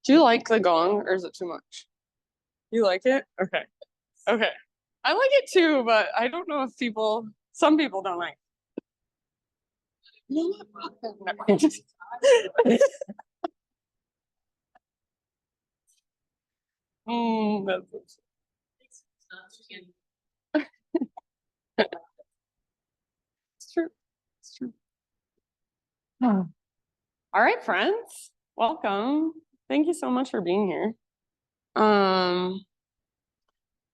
Do you like the gong or is it too much? You like it? Okay. Okay. I like it too, but I don't know if some people don't like it. No. That's it's true. It's true. All right, friends. Welcome. Thank you so much for being here. Um,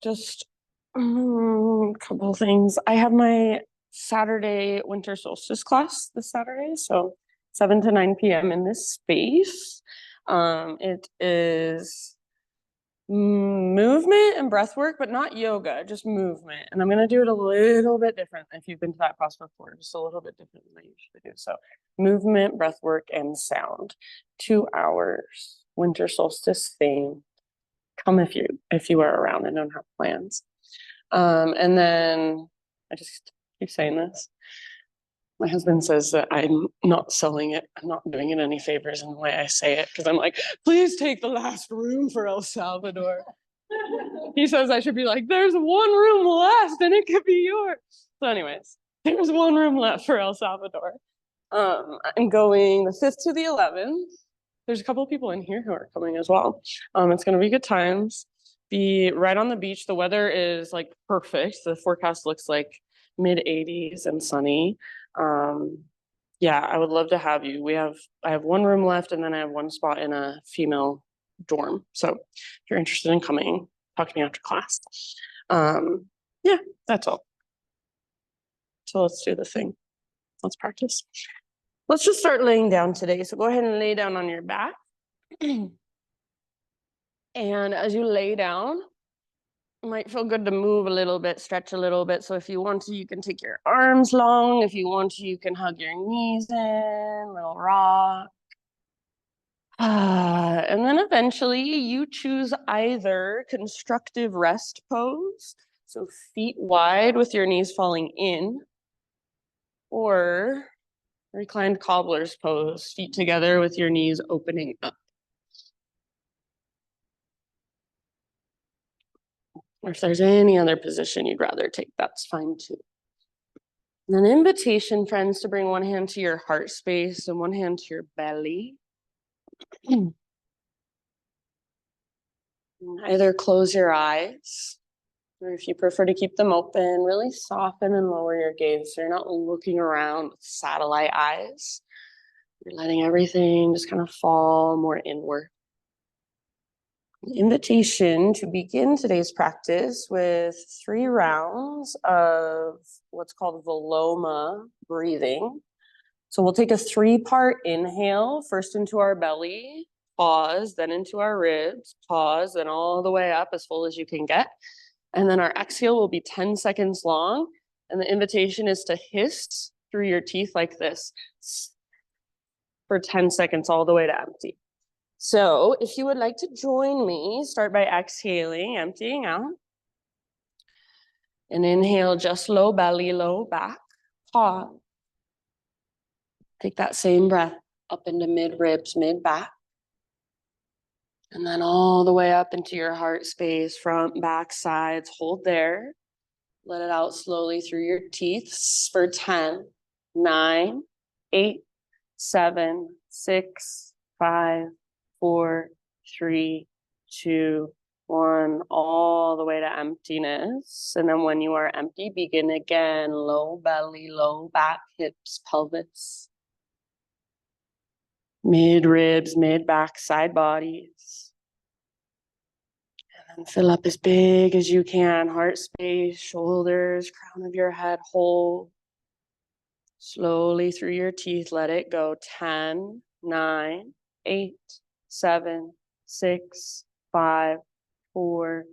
just a couple of things. I have my Saturday winter solstice class this Saturday, so 7 to 9 p.m. in this space. It is movement and breath work, but not yoga, just movement. And I'm going to do it a little bit different if you've been to that class before, just a little bit different than I usually do. So movement, breath work, and sound. 2 hours, winter solstice theme. Come if you are around and don't have plans. And then I just keep saying this. My husband says that I'm not selling it. I'm not doing it any favors in the way I say it because I'm like, please take the last room for El Salvador. He says I should be like, there's one room left and it could be yours. So anyways, there's one room left for El Salvador. I'm going the 5th to the 11th. There's a couple of people in here who are coming as well. It's going to be good times. Be right on the beach. The weather is like perfect. The forecast looks like mid 80s and sunny. Yeah, I would love to have you. I have one room left and then I have one spot in a female dorm. So if you're interested in coming, talk to me after class. Yeah, that's all. So let's do the thing. Let's practice. Let's just start laying down today. So go ahead and lay down on your back. And as you lay down, it might feel good to move a little bit, stretch a little bit. So if you want to, you can take your arms long. If you want to, you can hug your knees in, little rock. And then eventually you choose either constructive rest pose, so feet wide with your knees falling in, or reclined cobbler's pose, feet together with your knees opening up. Or if there's any other position you'd rather take, that's fine too. And an invitation, friends, to bring one hand to your heart space and one hand to your belly. Either close your eyes, or if you prefer to keep them open, really soften and lower your gaze so you're not looking around with satellite eyes. You're letting everything just kind of fall more inward. An invitation to begin today's practice with 3 rounds of what's called Viloma breathing. So we'll take a 3-part inhale, first into our belly, pause, then into our ribs, pause, then all the way up as full as you can get. And then our exhale will be 10 seconds long. And the invitation is to hiss through your teeth like this for 10 seconds all the way to empty. So if you would like to join me, start by exhaling, emptying out. And inhale, just low belly, low back, pause. Take that same breath up into mid ribs, mid back. And then all the way up into your heart space, front, back, sides, hold there. Let it out slowly through your teeth for 10, 9, 8, 7, 6, 5, 4, 3, 2, 1, all the way to emptiness. And then when you are empty, begin again. Low belly, low back, hips, pelvis. Mid ribs, mid back, side bodies. And then fill up as big as you can. Heart space, shoulders, crown of your head, hold. Slowly through your teeth, let it go. 10, 9, 8, 7, 6, 5, 4,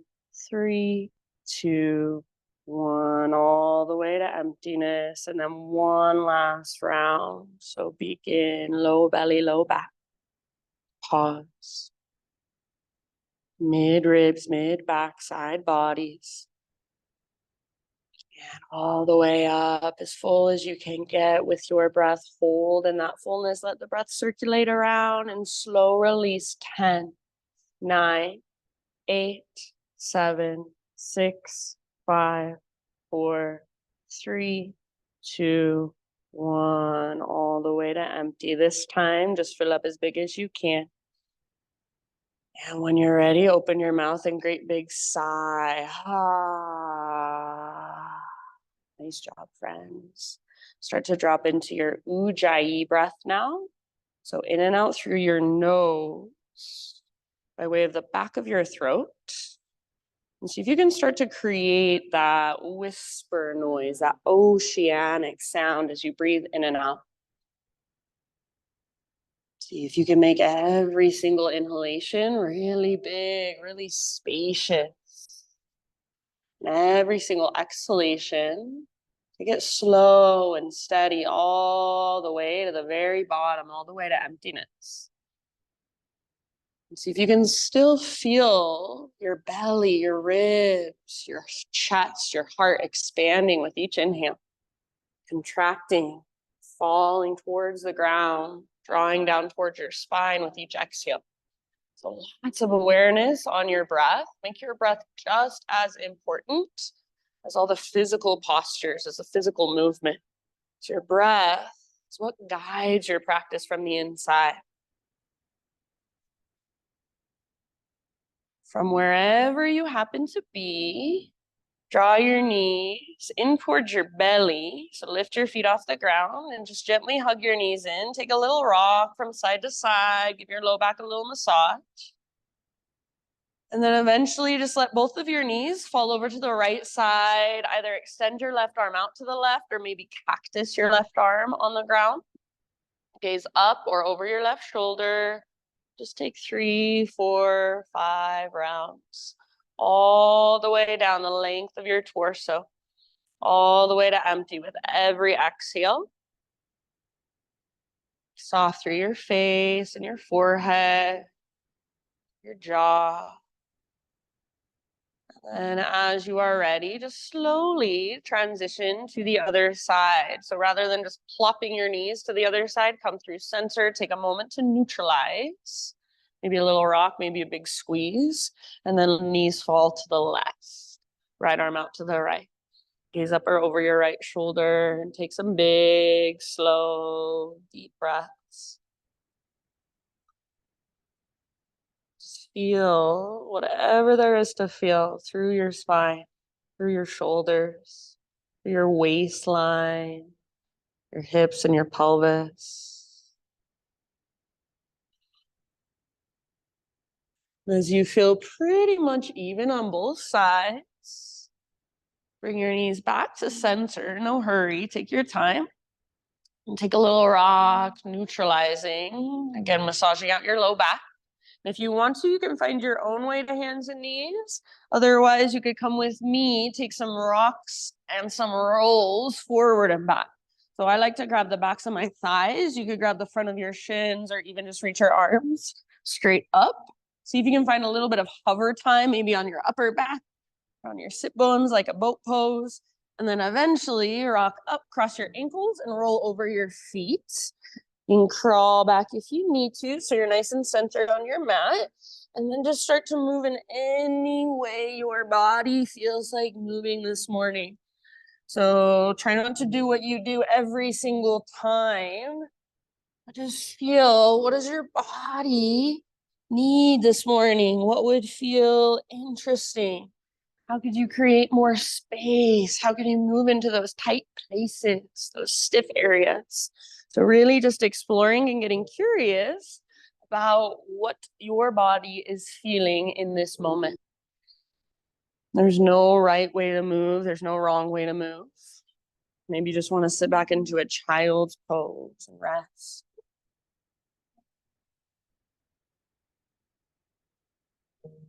3, 2, 1, all the way to emptiness. And then one last round. So begin low belly, low back. Pause. mid ribs, mid back, side bodies. And all the way up as full as you can get with your breath. Hold in that fullness. Let the breath circulate around and slow release. 10, 9, 8, 7, 6, 5, 4, 3, 2, 1. All the way to empty. This time, just fill up as big as you can. And when you're ready, open your mouth and great big sigh. Ah. Nice job, friends. Start to drop into your ujjayi breath now. So in and out through your nose by way of the back of your throat. And see if you can start to create that whisper noise, that oceanic sound as you breathe in and out. See if you can make every single inhalation really big, really spacious. And every single exhalation, take it slow and steady all the way to the very bottom, all the way to emptiness. And see if you can still feel your belly, your ribs, your chest, your heart expanding with each inhale, contracting, falling towards the ground, drawing down towards your spine with each exhale. So lots of awareness on your breath. Make your breath just as important as all the physical postures, as the physical movement. So your breath is what guides your practice from the inside. From wherever you happen to be, draw your knees in towards your belly. So lift your feet off the ground and just gently hug your knees in. Take a little rock from side to side. Give your low back a little massage. And then eventually just let both of your knees fall over to the right side. Either extend your left arm out to the left or maybe cactus your left arm on the ground. Gaze up or over your left shoulder. Just take 3, 4, 5 rounds. All the way down the length of your torso. All the way to empty with every exhale. Soft through your face and your forehead, your jaw. And as you are ready, just slowly transition to the other side. So rather than just plopping your knees to the other side, come through center, take a moment to neutralize. Maybe a little rock, maybe a big squeeze. And then knees fall to the left. Right arm out to the right. Gaze up or over your right shoulder and take some big, slow, deep breaths. Feel whatever there is to feel through your spine, through your shoulders, through your waistline, your hips and your pelvis. As you feel pretty much even on both sides, bring your knees back to center. No hurry, take your time. And take a little rock, neutralizing. Again, massaging out your low back. If you want to, you can find your own way to hands and knees. Otherwise, you could come with me, take some rocks and some rolls forward and back. So I like to grab the backs of my thighs. You could grab the front of your shins or even just reach your arms straight up. See if you can find a little bit of hover time, maybe on your upper back, on your sit bones like a boat pose. And then eventually rock up, cross your ankles and roll over your feet. You can crawl back if you need to, so you're nice and centered on your mat. And then just start to move in any way your body feels like moving this morning. So try not to do what you do every single time. But just feel, what does your body need this morning? What would feel interesting? How could you create more space? How can you move into those tight places, those stiff areas? So really just exploring and getting curious about what your body is feeling in this moment. There's no right way to move. There's no wrong way to move. Maybe you just want to sit back into a child's pose and rest.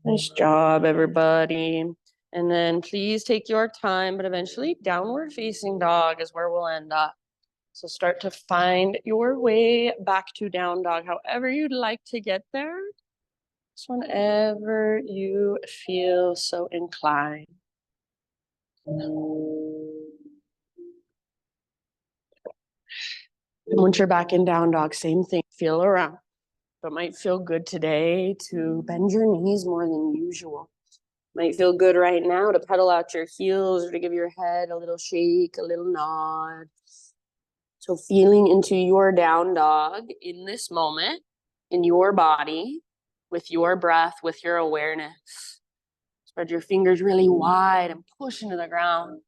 Nice job, everybody. And then please take your time, but eventually downward facing dog is where we'll end up. So start to find your way back to down dog, however you'd like to get there. Just whenever you feel so inclined. And once you're back in down dog, same thing, feel around. It might feel good today to bend your knees more than usual. Might feel good right now to pedal out your heels or to give your head a little shake, a little nod. So feeling into your down dog in this moment, in your body, with your breath, with your awareness. Spread your fingers really wide and push into the ground.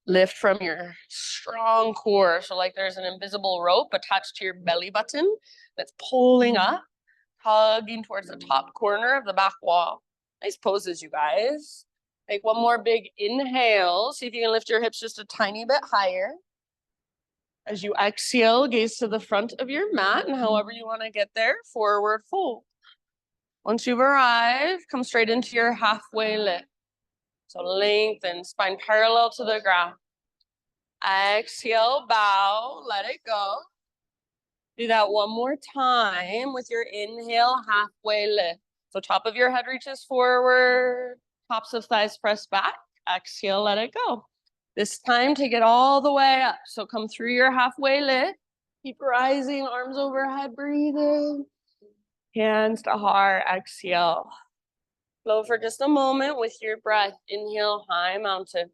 Lift from your strong core. So like there's an invisible rope attached to your belly button that's pulling up, tugging towards the top corner of the back wall. Nice poses, you guys. Take one more big inhale. See if you can lift your hips just a tiny bit higher. As you exhale, gaze to the front of your mat, and however you want to get there, forward fold. Once you've arrived, come straight into your halfway lift. So lengthen, spine parallel to the ground. Exhale, bow, let it go. Do that one more time with your inhale, halfway lift. So top of your head reaches forward, tops of thighs press back. Exhale, let it go. This time, take it all the way up. So come through your halfway lift. Keep rising, arms overhead, breathe in. Hands to heart, exhale. Flow for just a moment with your breath. Inhale, high mountain.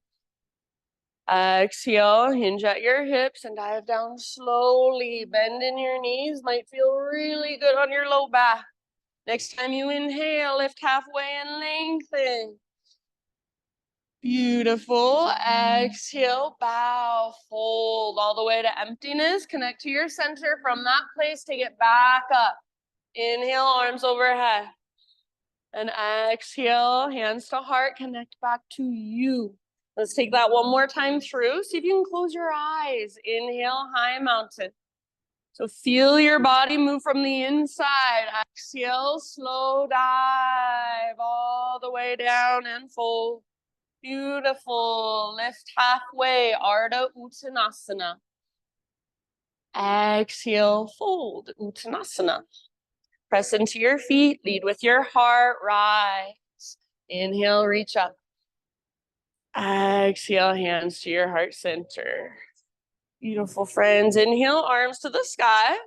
Exhale, hinge at your hips and dive down slowly. Bend in your knees, might feel really good on your low back. Next time you inhale, lift halfway and lengthen. Beautiful. Exhale, bow, fold all the way to emptiness. Connect to your center. From that place, take it back up. Inhale, arms overhead. And exhale, hands to heart, connect back to you. Let's take that one more time through. See if you can close your eyes. Inhale, high mountain. So feel your body move from the inside. Exhale, slow dive all the way down and fold. Beautiful. Lift halfway, Ardha Uttanasana. Exhale, fold, Uttanasana. Press into your feet, lead with your heart, rise. Inhale, reach up. Exhale, hands to your heart center. Beautiful, friends. Inhale, arms to the sky.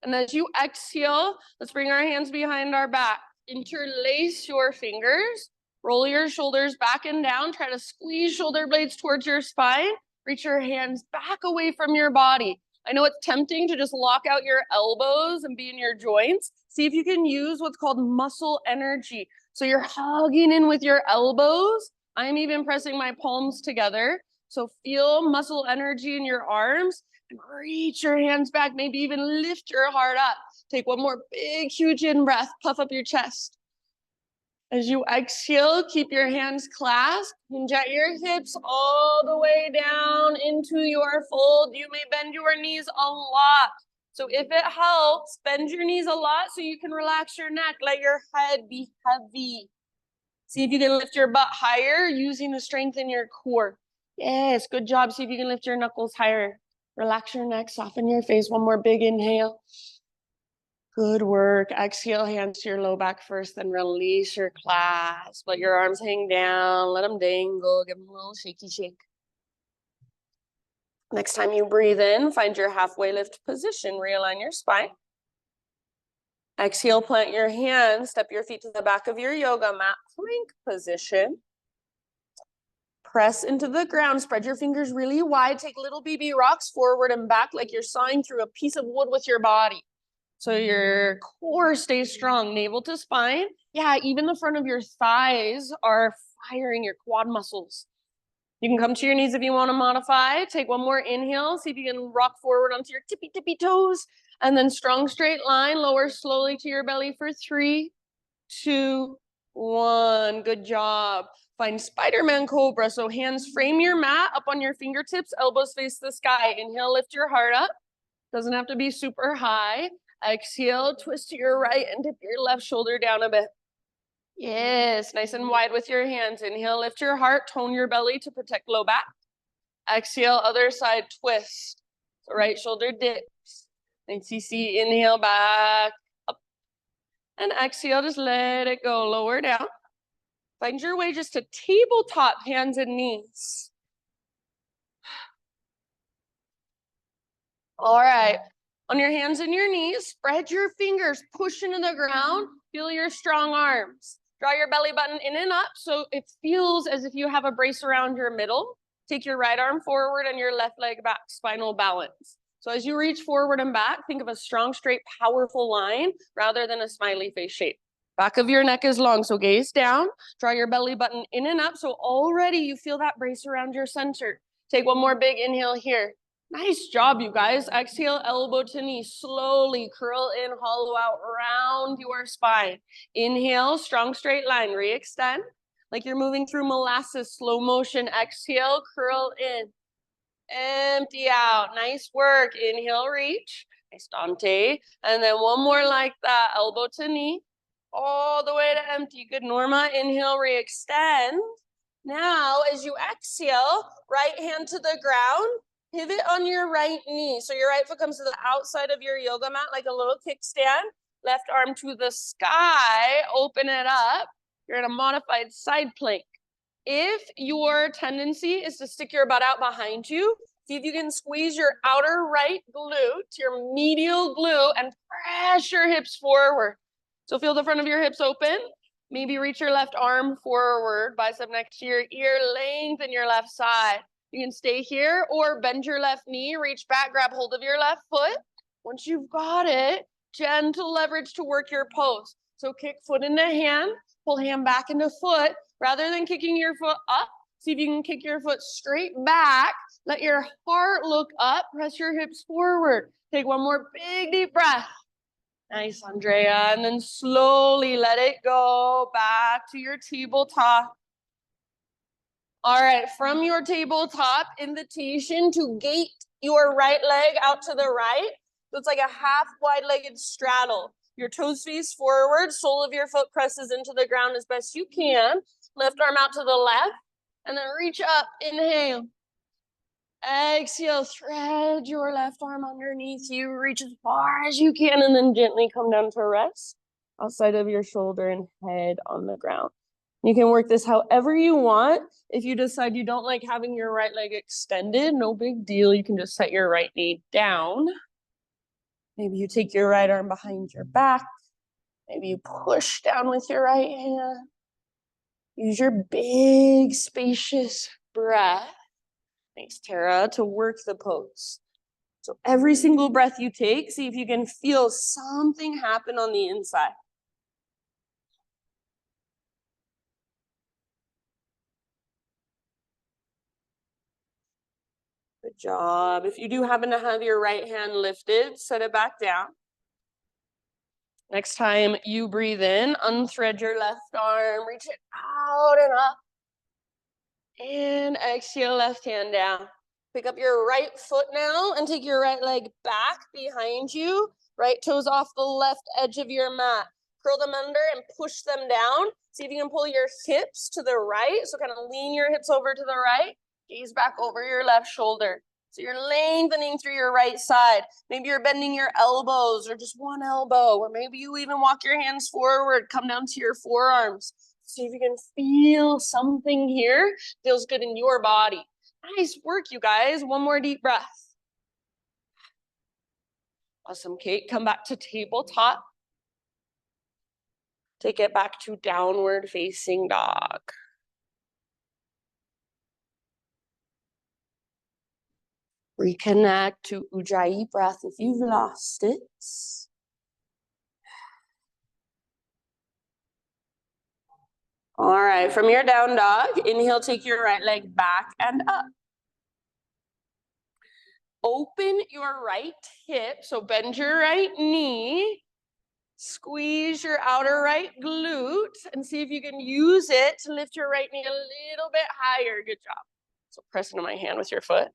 And as you exhale, let's bring our hands behind our back. Interlace your fingers. Roll your shoulders back and down. Try to squeeze shoulder blades towards your spine. Reach your hands back away from your body. I know it's tempting to just lock out your elbows and be in your joints. See if you can use what's called muscle energy. So you're hugging in with your elbows. I'm even pressing my palms together. So feel muscle energy in your arms. Reach your hands back, maybe even lift your heart up. Take one more big, huge in breath. Puff up your chest. As you exhale, keep your hands clasped. Hinge at your hips all the way down into your fold. You may bend your knees a lot. So if it helps, bend your knees a lot so you can relax your neck. Let your head be heavy. See if you can lift your butt higher using the strength in your core. Yes, good job. See if you can lift your knuckles higher. Relax your neck, soften your face. One more big inhale. Good work. Exhale, hands to your low back first, then release your clasp. Let your arms hang down. Let them dangle. Give them a little shaky shake. Next time you breathe in, find your halfway lift position. Realign your spine. Exhale, plant your hands. Step your feet to the back of your yoga mat. Plank position. Press into the ground. Spread your fingers really wide. Take little BB rocks forward and back like you're sawing through a piece of wood with your body. So your core stays strong, navel to spine. Yeah, even the front of your thighs are firing your quad muscles. You can come to your knees if you want to modify. Take one more inhale. See if you can rock forward onto your tippy toes. And then strong straight line. Lower slowly to your belly for 3, 2, 1. Good job. Find Spider-Man Cobra. So hands frame your mat up on your fingertips. Elbows face the sky. Inhale, lift your heart up. Doesn't have to be super high. Exhale, twist to your right and dip your left shoulder down a bit. Yes, nice and wide with your hands. Inhale, lift your heart, tone your belly to protect low back. Exhale, other side, twist. So right shoulder dips. And CC, inhale, back, up. And exhale, just let it go, lower down. Find your way just to tabletop, hands and knees. All right, on your hands and your knees, spread your fingers, push into the ground, feel your strong arms. Draw your belly button in and up so it feels as if you have a brace around your middle. Take your right arm forward and your left leg back, spinal balance. So as you reach forward and back, think of a strong, straight, powerful line rather than a smiley face shape. Back of your neck is long, so gaze down. Draw your belly button in and up so already you feel that brace around your center. Take one more big inhale here. Nice job, you guys. Exhale, elbow to knee. Slowly curl in, hollow out, round your spine. Inhale, strong straight line. Re-extend like you're moving through molasses, slow motion. Exhale, curl in. Empty out. Nice work. Inhale, reach. Nice, Dante. And then one more like that. Elbow to knee. All the way to empty. Good, Norma. Inhale, re-extend. Now, as you exhale, right hand to the ground. Pivot on your right knee. So your right foot comes to the outside of your yoga mat like a little kickstand. Left arm to the sky. Open it up. You're in a modified side plank. If your tendency is to stick your butt out behind you, see if you can squeeze your outer right glute, your medial glute, and press your hips forward. So feel the front of your hips open. Maybe reach your left arm forward, bicep next to your ear, lengthen your left side. You can stay here or bend your left knee, reach back, grab hold of your left foot. Once you've got it, gentle leverage to work your pose. So kick foot into hand, pull hand back into foot. Rather than kicking your foot up, see if you can kick your foot straight back. Let your heart look up, press your hips forward. Take one more big deep breath. Nice, Andrea. And then slowly let it go back to your tabletop. All right, from your tabletop, invitation to gate your right leg out to the right. So it's like a half wide-legged straddle. Your toes face forward, sole of your foot presses into the ground as best you can. Left arm out to the left, and then reach up, inhale. Exhale, thread your left arm underneath you, reach as far as you can, and then gently come down to rest outside of your shoulder and head on the ground. You can work this however you want. If you decide you don't like having your right leg extended, no big deal. You can just set your right knee down. Maybe you take your right arm behind your back. Maybe you push down with your right hand. Use your big, spacious breath. Thanks, Tara, to work the pose. So every single breath you take, see if you can feel something happen on the inside. Good job. If you do happen to have your right hand lifted, set it back down. Next time you breathe in, unthread your left arm, reach it out and up. And exhale, left hand down. Pick up your right foot now and take your right leg back behind you. Right toes off the left edge of your mat. Curl them under and push them down. See if you can pull your hips to the right. So kind of lean your hips over to the right. Gaze back over your left shoulder. So you're lengthening through your right side. Maybe you're bending your elbows or just one elbow, or maybe you even walk your hands forward, come down to your forearms. See if you can feel something here. Feels good in your body. Nice work, you guys. One more deep breath. Awesome, Kate. Come back to tabletop. Take it back to downward facing dog. Reconnect to Ujjayi breath if you've lost it. All right, from your down dog, inhale, take your right leg back and up. Open your right hip, so bend your right knee. Squeeze your outer right glute and see if you can use it to lift your right knee a little bit higher. Good job. So press into my hand with your foot.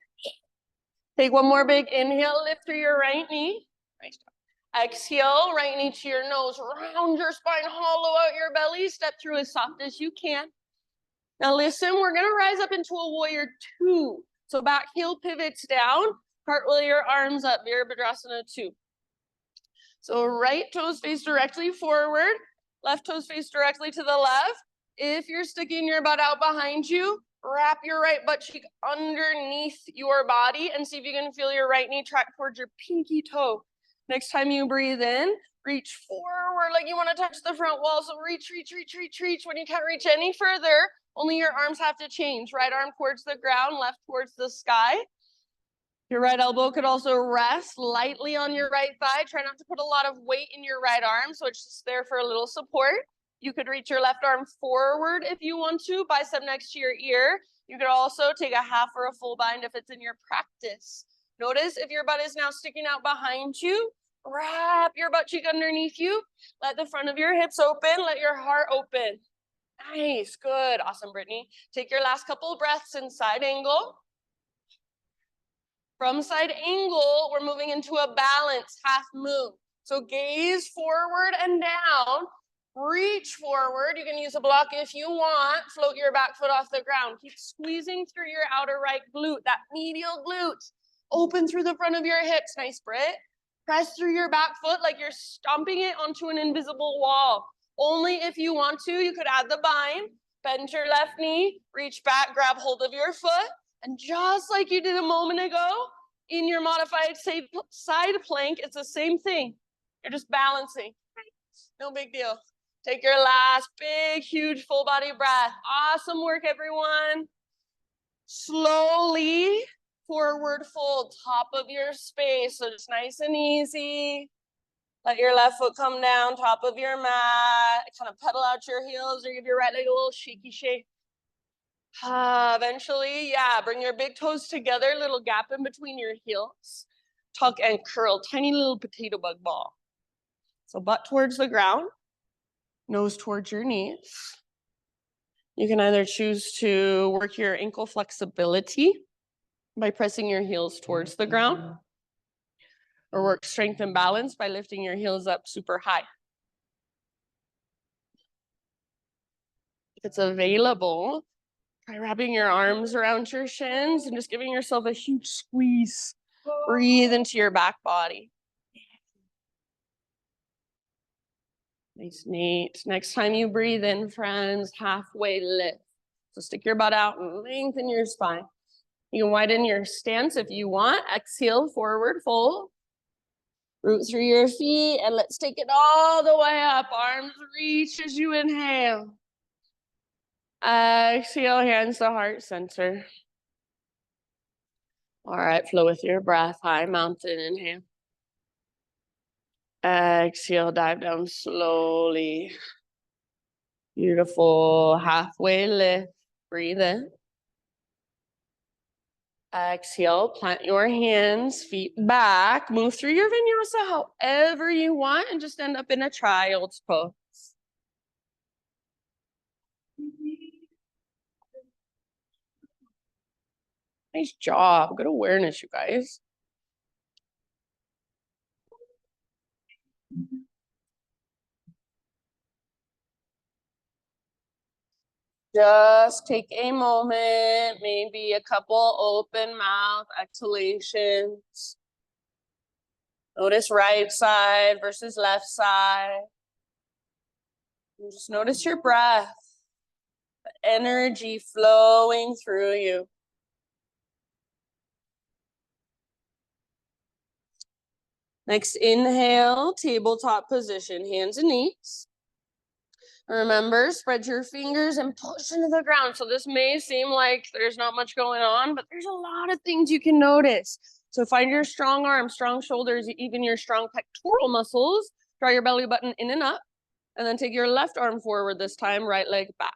Take one more big inhale, lift through your right knee. Nice job. Exhale, right knee to your nose. Round your spine, hollow out your belly. Step through as soft as you can. Now listen, we're going to rise up into a warrior 2. So back heel pivots down. Cartwheel your arms up, Virabhadrasana 2. So right toes face directly forward, left toes face directly to the left. If you're sticking your butt out behind you, wrap your right butt cheek underneath your body and see if you can feel your right knee track towards your pinky toe. Next time you breathe in, reach forward like you want to touch the front wall. So reach, reach, reach, reach, reach. When you can't reach any further, only your arms have to change. Right arm towards the ground, left towards the sky. Your right elbow could also rest lightly on your right thigh. Try not to put a lot of weight in your right arm, so it's just there for a little support. You could reach your left arm forward if you want to, bicep next to your ear. You could also take a half or a full bind if it's in your practice. Notice if your butt is now sticking out behind you, wrap your butt cheek underneath you. Let the front of your hips open. Let your heart open. Nice, good, awesome, Brittany. Take your last couple of breaths in side angle. From side angle, we're moving into a balance, half moon. So gaze forward and down, reach forward. You can use a block if you want. Float your back foot off the ground. Keep squeezing through your outer right glute, that medial glute. Open through the front of your hips. Nice, Britt. Press through your back foot like you're stomping it onto an invisible wall. Only if you want to, you could add the bind. Bend your left knee, reach back, grab hold of your foot. And just like you did a moment ago, in your modified side plank, it's the same thing. You're just balancing. No big deal. Take your last big, huge, full body breath. Awesome work, everyone. Slowly forward fold, top of your space. So just nice and easy. Let your left foot come down, top of your mat. Kind of pedal out your heels or give your right leg a little shaky shake. Eventually, yeah, bring your big toes together, little gap in between your heels. Tuck and curl, tiny little potato bug ball. So butt towards the ground, nose towards your knees. You can either choose to work your ankle flexibility by pressing your heels towards the ground, or work strength and balance by lifting your heels up super high. If it's available, try wrapping your arms around your shins and just giving yourself a huge squeeze. Breathe into your back body. Nice, neat. Next time you breathe in, friends, halfway lift. So stick your butt out and lengthen your spine. You can widen your stance if you want. Exhale, forward fold. Root through your feet, and let's take it all the way up. Arms reach as you inhale. Exhale, hands to heart center. All right, flow with your breath. High mountain, inhale. Exhale, dive down slowly. Beautiful. Halfway lift. Breathe in. Exhale, plant your hands, feet back. Move through your vinyasa however you want and just end up in a child's pose. Nice job. Good awareness, you guys. Just take a moment, maybe a couple open mouth exhalations. Notice right side versus left side. And just notice your breath, the energy flowing through you. Next, inhale, tabletop position, hands and knees. Remember, spread your fingers and push into the ground. So this may seem like there's not much going on, but there's a lot of things you can notice. So find your strong arms, strong shoulders, even your strong pectoral muscles. Draw your belly button in and up. And then take your left arm forward this time, right leg back.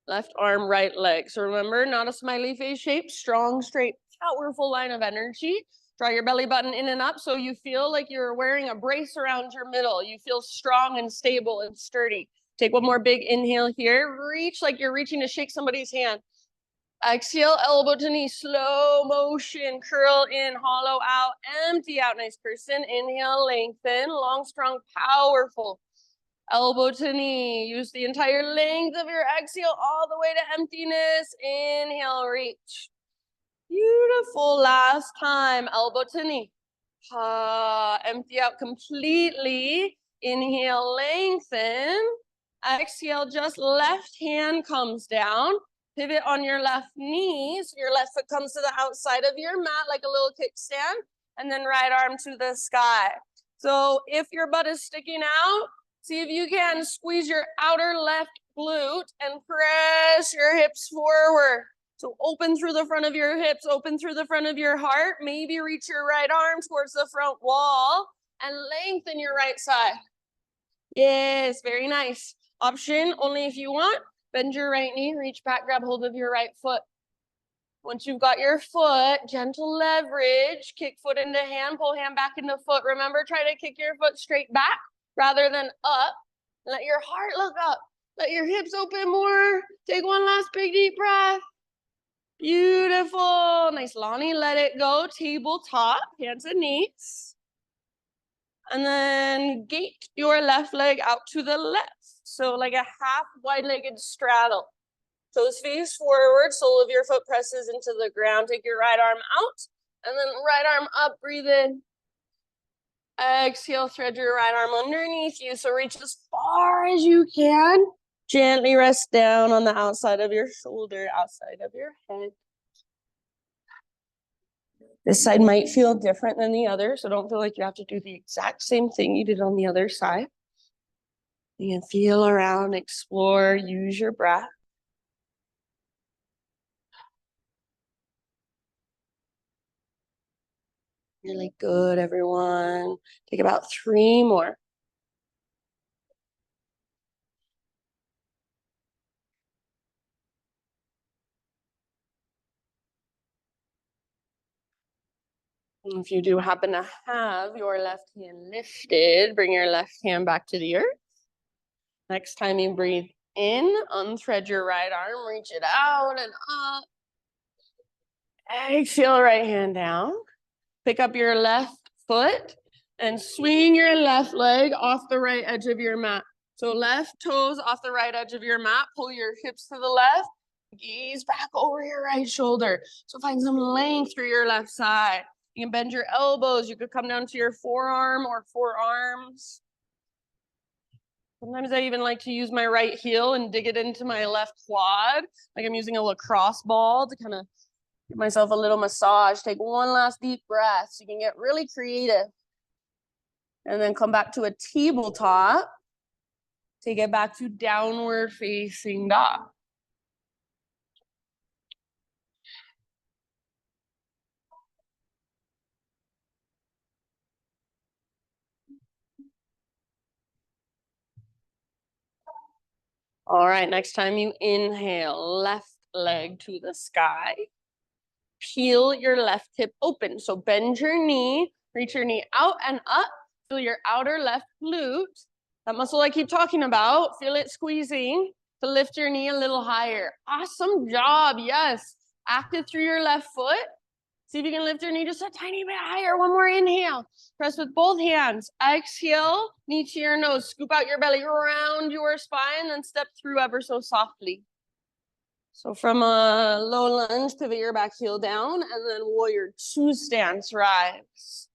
Left arm, right leg. So remember, not a smiley face shape, strong, straight, powerful line of energy. Draw your belly button in and up so you feel like you're wearing a brace around your middle. You feel strong and stable and sturdy. Take one more big inhale here. Reach like you're reaching to shake somebody's hand. Exhale, elbow to knee, slow motion. Curl in, hollow out, empty out. Nice person. Inhale, lengthen, long, strong, powerful. Elbow to knee. Use the entire length of your exhale all the way to emptiness. Inhale, reach. Beautiful. Last time, elbow to knee. Empty out completely. Inhale, lengthen. Exhale, just left hand comes down. Pivot on your left knee. So your left foot comes to the outside of your mat like a little kickstand. And then right arm to the sky. So if your butt is sticking out, see if you can squeeze your outer left glute and press your hips forward. So open through the front of your hips, open through the front of your heart. Maybe reach your right arm towards the front wall and lengthen your right side. Yes, very nice. Option only if you want. Bend your right knee, reach back, grab hold of your right foot. Once you've got your foot, gentle leverage, kick foot into hand, pull hand back into foot. Remember, try to kick your foot straight back rather than up. Let your heart look up. Let your hips open more. Take one last big deep breath. Beautiful. Nice, Lonnie. Let it go. Tabletop, hands and knees. And then gate your left leg out to the left. So like a half wide-legged straddle. Toes face forward, sole of your foot presses into the ground. Take your right arm out, and then right arm up, breathe in. Exhale, thread your right arm underneath you. So reach as far as you can. Gently rest down on the outside of your shoulder, outside of your head. This side might feel different than the other, so don't feel like you have to do the exact same thing you did on the other side. You can feel around, explore, use your breath. Really good, everyone. Take about 3 more. And if you do happen to have your left hand lifted, bring your left hand back to the earth. Next time you breathe in, unthread your right arm, reach it out and up. Exhale, right hand down. Pick up your left foot and swing your left leg off the right edge of your mat. So left toes off the right edge of your mat. Pull your hips to the left. Gaze back over your right shoulder. So find some length through your left side. You can bend your elbows. You could come down to your forearm or forearms. Sometimes I even like to use my right heel and dig it into my left quad, like I'm using a lacrosse ball to kind of give myself a little massage. Take one last deep breath so you can get really creative. And then come back to a tabletop. Take it back to downward facing dog. All right, next time you inhale, left leg to the sky. Peel your left hip open. So bend your knee, reach your knee out and up. Feel your outer left glute. That muscle I keep talking about, feel it squeezing to lift your knee a little higher. Awesome job, yes. Active through your left foot. See if you can lift your knee just a tiny bit higher. One more inhale. Press with both hands. Exhale, knee to your nose. Scoop out your belly, round your spine, then step through ever so softly. So from a low lunge, pivot your back heel down, and then warrior 2 stance, rise.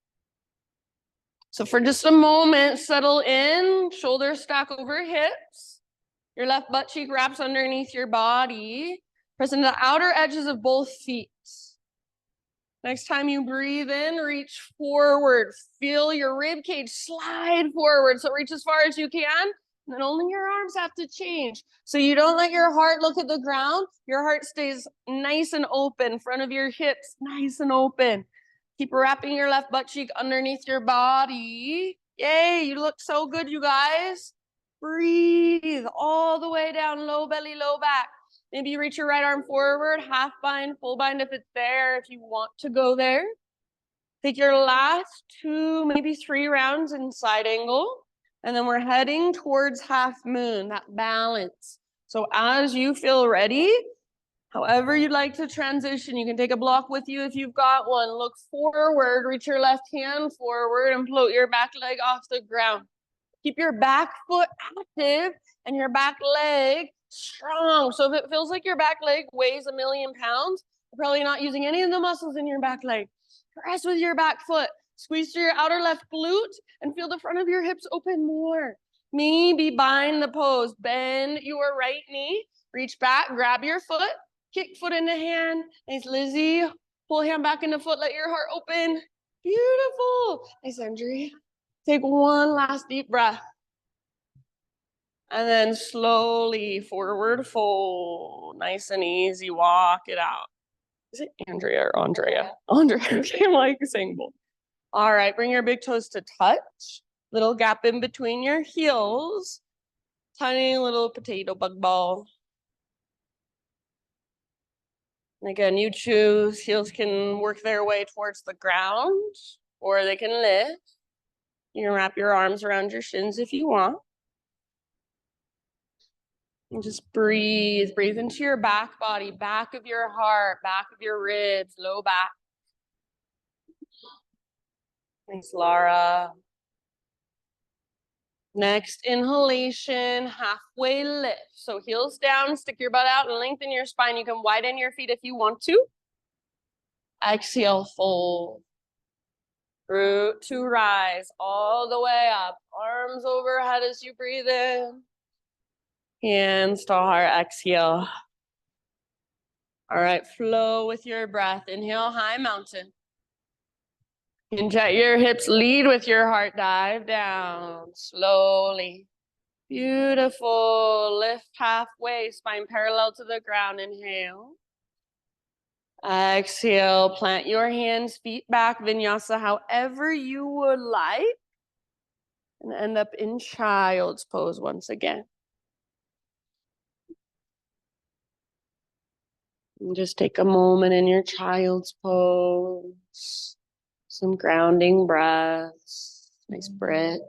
So for just a moment, settle in, shoulders stack over hips. Your left butt cheek wraps underneath your body. Press into the outer edges of both feet. Next time you breathe in, reach forward. Feel your rib cage slide forward. So reach as far as you can. And then only your arms have to change. So you don't let your heart look at the ground. Your heart stays nice and open. Front of your hips, nice and open. Keep wrapping your left butt cheek underneath your body. Yay, you look so good, you guys. Breathe all the way down, low belly, low back. Maybe you reach your right arm forward, half bind, full bind if it's there, if you want to go there. Take your last 2, maybe 3 rounds in side angle. And then we're heading towards half moon, that balance. So as you feel ready, however you'd like to transition, you can take a block with you if you've got one. Look forward, reach your left hand forward and float your back leg off the ground. Keep your back foot active and your back leg strong. So if it feels like your back leg weighs 1,000,000 pounds, you're probably not using any of the muscles in your back leg. Press with your back foot. Squeeze through your outer left glute and feel the front of your hips open more. Maybe bind the pose. Bend your right knee. Reach back, grab your foot, kick foot into hand. Nice, Lizzie. Pull hand back into foot, let your heart open. Beautiful. Nice, Andrea. Take one last deep breath. And then slowly forward fold. Nice and easy, walk it out. Is it Andrea or Andrea? Andrea, I'm like saying both. All right, bring your big toes to touch. Little gap in between your heels. Tiny little potato bug ball. And again, you choose. Heels can work their way towards the ground, or they can lift. You can wrap your arms around your shins if you want. And just breathe. Breathe into your back body, back of your heart, back of your ribs, low back. Thanks, Laura. Next inhalation, halfway lift. So heels down, stick your butt out and lengthen your spine. You can widen your feet if you want to. Exhale, fold. Root to rise all the way up. Arms overhead as you breathe in. Hands to heart, exhale. All right, flow with your breath. Inhale, high mountain. Inject your hips, lead with your heart, dive down slowly. Beautiful. Lift halfway, spine parallel to the ground. Inhale. Exhale, plant your hands, feet back, vinyasa, however you would like. And end up in child's pose once again. And just take a moment in your child's pose. Some grounding breaths. Nice breath.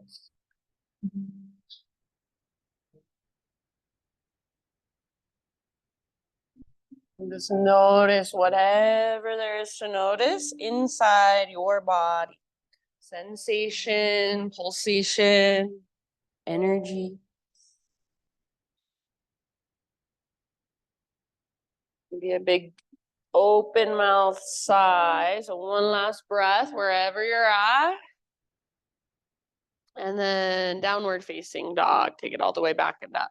And just notice whatever there is to notice inside your body. Sensation, pulsation, energy. Maybe a big open mouth sigh. So one last breath wherever you're at. And then downward facing dog. Take it all the way back and up.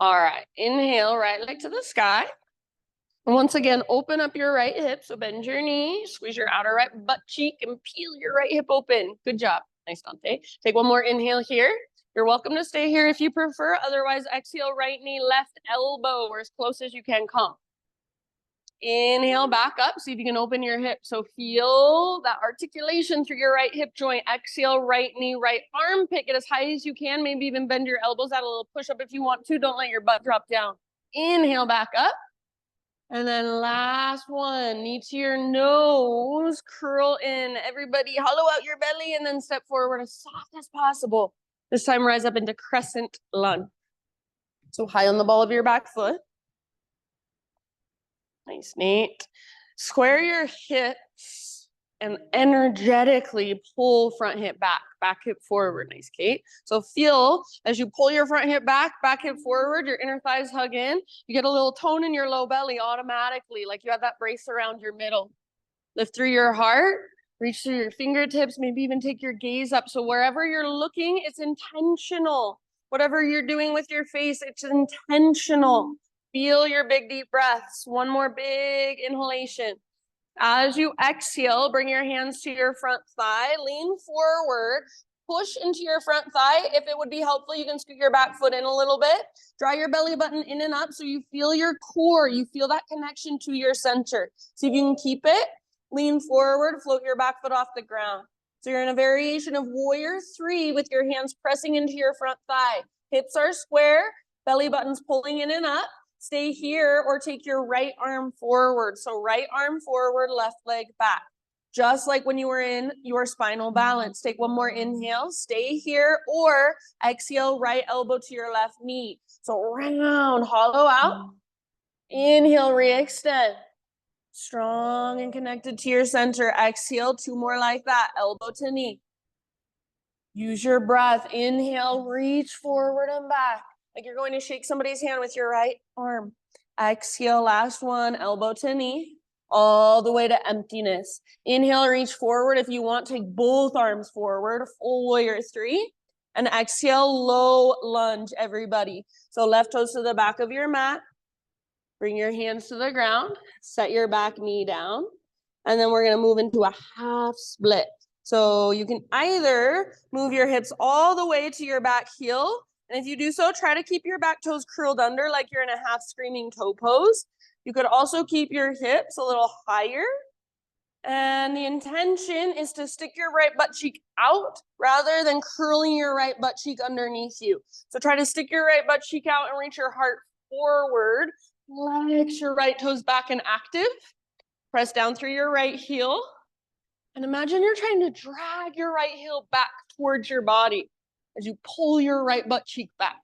All right, inhale, right leg to the sky. And once again, open up your right hip. So bend your knee, squeeze your outer right butt cheek, and peel your right hip open. Good job. Nice, Dante. Take one more inhale here. You're welcome to stay here if you prefer. Otherwise, exhale, right knee, left elbow, or as close as you can come. Inhale, back up. See if you can open your hip. So feel that articulation through your right hip joint. Exhale, right knee, right armpit. Get as high as you can. Maybe even bend your elbows out a little push-up if you want to. Don't let your butt drop down. Inhale, back up. And then last one, knee to your nose, curl in. Everybody hollow out your belly and then step forward as soft as possible. This time rise up into crescent lunge. So high on the ball of your back foot. Nice, Nate. Square your hips and energetically pull front hip back, back hip forward. Nice, Kate. So feel as you pull your front hip back hip forward, your inner thighs hug in. You get a little tone in your low belly automatically, like you have that brace around your middle. Lift through your heart, reach through your fingertips, maybe even take your gaze up. So wherever you're looking, it's intentional. Whatever you're doing with your face, it's intentional. Feel your big deep breaths. One more big inhalation. As you exhale, bring your hands to your front thigh, lean forward, push into your front thigh. If it would be helpful, you can scoot your back foot in a little bit. Draw your belly button in and up so you feel your core. You feel that connection to your center. See if you can keep it. Lean forward, float your back foot off the ground. So you're in a variation of warrior 3 with your hands pressing into your front thigh. Hips are square, belly button's pulling in and up. Stay here or take your right arm forward. So right arm forward, left leg back. Just like when you were in your spinal balance. Take one more inhale, stay here, or exhale, right elbow to your left knee. So round, hollow out. Inhale, re-extend. Strong and connected to your center. Exhale, 2 more like that. Elbow to knee. Use your breath. Inhale, reach forward and back. Like you're going to shake somebody's hand with your right arm. Exhale, last one. Elbow to knee. All the way to emptiness. Inhale, reach forward. If you want, take both arms forward. Full warrior 3. And exhale, low lunge, everybody. So left toes to the back of your mat. Bring your hands to the ground. Set your back knee down. And then we're going to move into a half split. So you can either move your hips all the way to your back heel. And if you do so, try to keep your back toes curled under like you're in a half screaming toe pose. You could also keep your hips a little higher. And the intention is to stick your right butt cheek out rather than curling your right butt cheek underneath you. So try to stick your right butt cheek out and reach your heart forward. Flex your right toes back and active. Press down through your right heel. And imagine you're trying to drag your right heel back towards your body as you pull your right butt cheek back,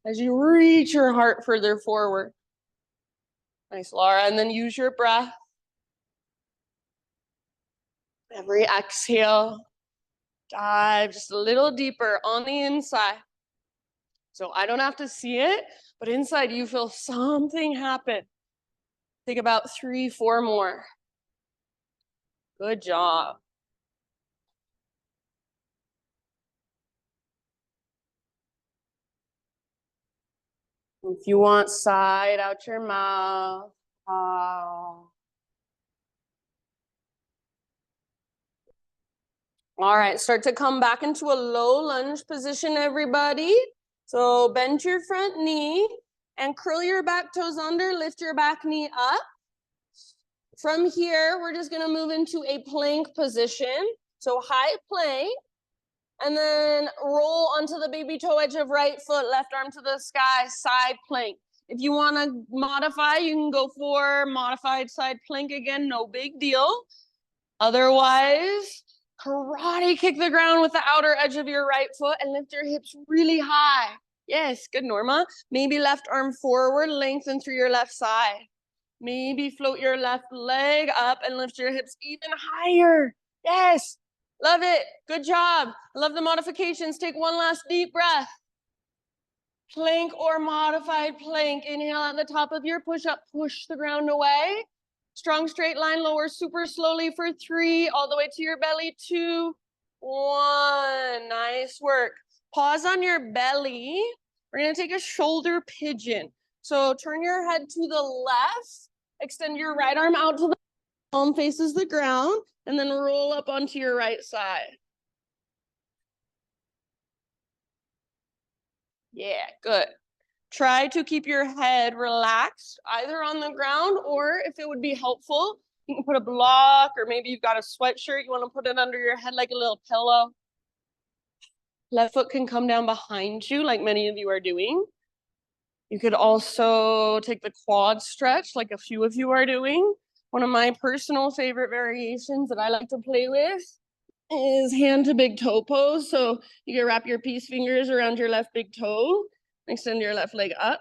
as you reach your heart further forward. Nice, Laura. And then use your breath. Every exhale, dive just a little deeper on the inside. So I don't have to see it, but inside you feel something happen. Take about 3, 4 more. Good job. If you want, side out your mouth. All right, start to come back into a low lunge position, everybody. So bend your front knee and curl your back toes under, lift your back knee up. From here, we're just gonna move into a plank position. So high plank, and then roll onto the baby toe edge of right foot, left arm to the sky, side plank. If you wanna modify, you can go for modified side plank again, no big deal. Otherwise, karate kick the ground with the outer edge of your right foot and lift your hips really high. Yes, good, Norma. Maybe left arm forward, lengthen through your left side. Maybe float your left leg up and lift your hips even higher. Yes, love it. Good job. Love the modifications. Take one last deep breath. Plank or modified plank. Inhale at the top of your push-up. Push the ground away. Strong straight line, lower super slowly for 3, all the way to your belly. 2, 1. Nice work. Pause on your belly. We're going to take a shoulder pigeon. So turn your head to the left. Extend your right arm out to the palm faces the ground. And then roll up onto your right side. Yeah, good. Try to keep your head relaxed, either on the ground, or if it would be helpful, you can put a block, or maybe you've got a sweatshirt, you want to put it under your head like a little pillow. Left foot can come down behind you, like many of you are doing. You could also take the quad stretch, like a few of you are doing. One of my personal favorite variations that I like to play with is hand to big toe pose. So you can wrap your peace fingers around your left big toe. Extend your left leg up.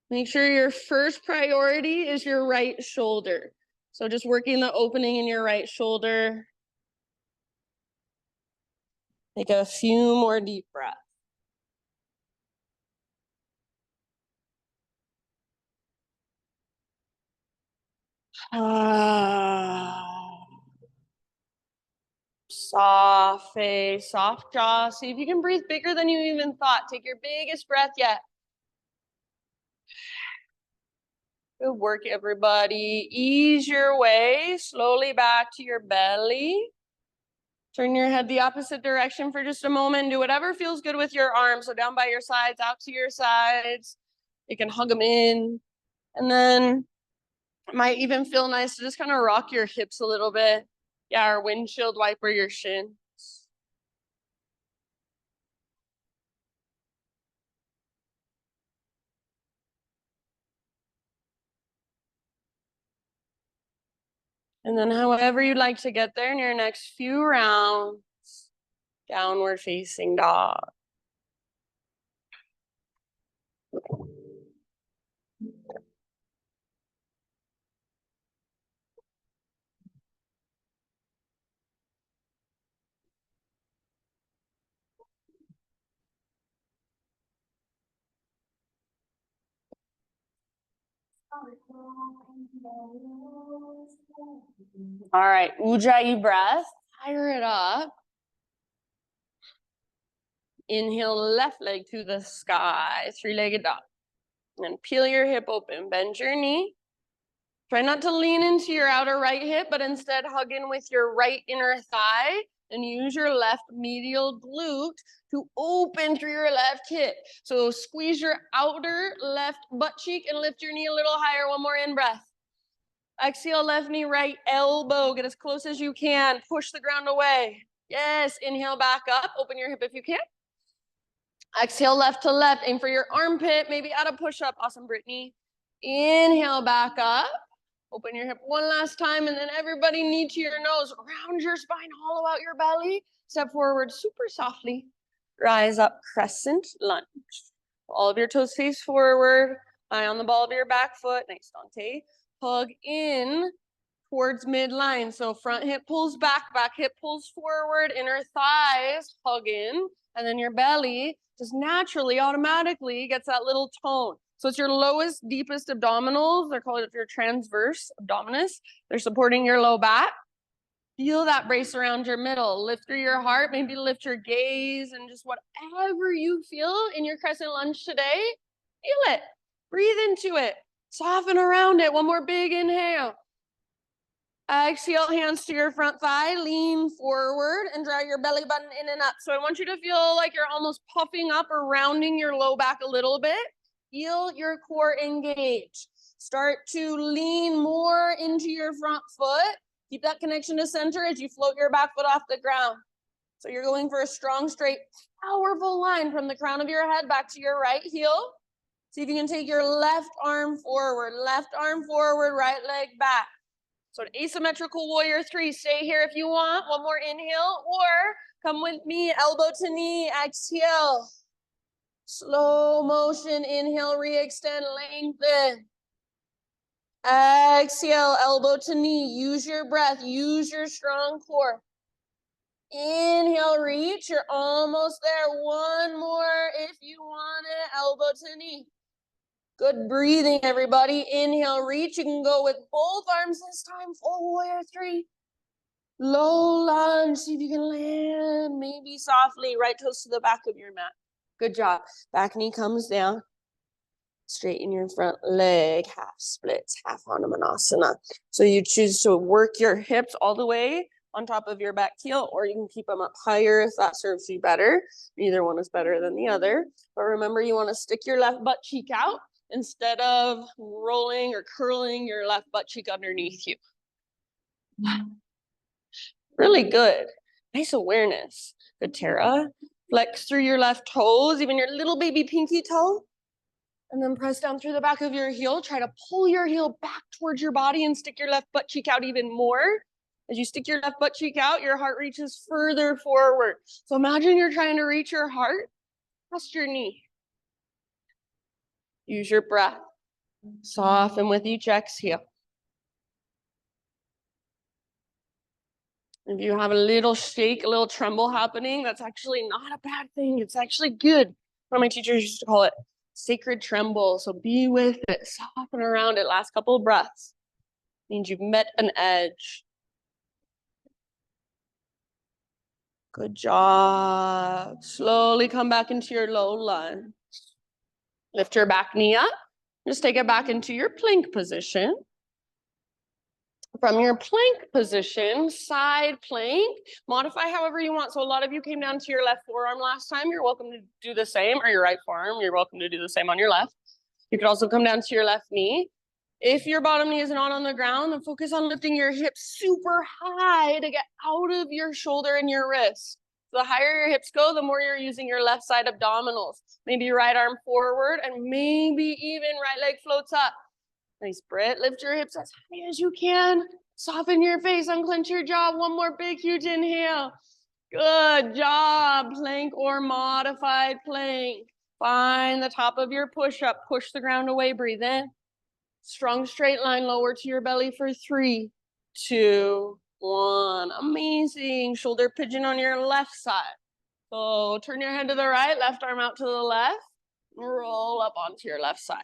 Make sure your first priority is your right shoulder. So just working the opening in your right shoulder. Take a few more deep breaths. Soft face, soft jaw. See if you can breathe bigger than you even thought. Take your biggest breath yet. Good work, everybody. Ease your way slowly back to your belly. Turn your head the opposite direction for just a moment. Do whatever feels good with your arms. So down by your sides, out to your sides. You can hug them in. And then it might even feel nice to just kind of rock your hips a little bit. Yeah, or windshield wiper your shin. And then however you'd like to get there in your next few rounds, downward facing dog. All right, Ujjayi breath, fire it up. Inhale, left leg to the sky, three-legged dog. And then peel your hip open, bend your knee. Try not to lean into your outer right hip, but instead hug in with your right inner thigh and use your left medial glute to open through your left hip. So squeeze your outer left butt cheek and lift your knee a little higher. One more in breath. Exhale, left knee, right elbow. Get as close as you can. Push the ground away. Yes, inhale back up. Open your hip if you can. Exhale, left to left. Aim for your armpit. Maybe add a push-up. Awesome, Brittany. Inhale back up. Open your hip one last time, and then everybody knee to your nose. Round your spine, hollow out your belly. Step forward super softly. Rise up, crescent lunge. All of your toes face forward. Eye on the ball of your back foot. Nice, Dante. Hug in towards midline. So front hip pulls back, back hip pulls forward, inner thighs hug in, and then your belly just naturally, automatically gets that little tone. So it's your lowest, deepest abdominals. They're called your transverse abdominis. They're supporting your low back. Feel that brace around your middle. Lift through your heart, maybe lift your gaze, and just whatever you feel in your crescent lunge today, feel it. Breathe into it. Soften around it. One more big inhale. Exhale, hands to your front thigh, lean forward and draw your belly button in and up. So I want you to feel like you're almost puffing up or rounding your low back a little bit. Feel your core engage. Start to lean more into your front foot. Keep that connection to center as you float your back foot off the ground. So you're going for a strong, straight, powerful line from the crown of your head back to your right heel. See if you can take your left arm forward, right leg back. So an asymmetrical warrior three. Stay here if you want. One more inhale, or come with me, elbow to knee, exhale. Slow motion, inhale, re-extend, lengthen. Exhale, elbow to knee. Use your breath, use your strong core. Inhale, reach. You're almost there. One more if you want it, elbow to knee. Good breathing, everybody. Inhale, reach. You can go with both arms this time. Full warrior three. Low lunge. See if you can land. Maybe softly. Right toes to the back of your mat. Good job. Back knee comes down. Straighten your front leg. Half splits. Half Hanumanasana. So you choose to work your hips all the way on top of your back heel, or you can keep them up higher if that serves you better. Neither one is better than the other. But remember, you want to stick your left butt cheek out instead of rolling or curling your left butt cheek underneath you. Really good. Nice awareness. Good, Tara. Flex through your left toes, even your little baby pinky toe. And then press down through the back of your heel. Try to pull your heel back towards your body and stick your left butt cheek out even more. As you stick your left butt cheek out, your heart reaches further forward. So imagine you're trying to reach your heart past your knee. Use your breath. Soften with each exhale. If you have a little shake, a little tremble happening, that's actually not a bad thing. It's actually good. One of my teachers used to call it sacred tremble. So be with it, soften around it. Last couple of breaths. Means you've met an edge. Good job. Slowly come back into your low lunge. Lift your back knee up. Just take it back into your plank position. From your plank position, side plank, modify however you want. So a lot of you came down to your left forearm last time. You're welcome to do the same, or your right forearm. You're welcome to do the same on your left. You could also come down to your left knee. If your bottom knee is not on the ground, then focus on lifting your hips super high to get out of your shoulder and your wrist. So the higher your hips go, the more you're using your left side abdominals. Maybe right arm forward, and maybe even right leg floats up. Nice, Britt. Lift your hips as high as you can. Soften your face, unclench your jaw. One more big, huge inhale. Good job. Plank or modified plank. Find the top of your push-up. Push the ground away. Breathe in. Strong straight line. Lower to your belly for 3, 2, 1. Amazing. Shoulder pigeon on your left side. So turn your head to the right. Left arm out to the left. Roll up onto your left side.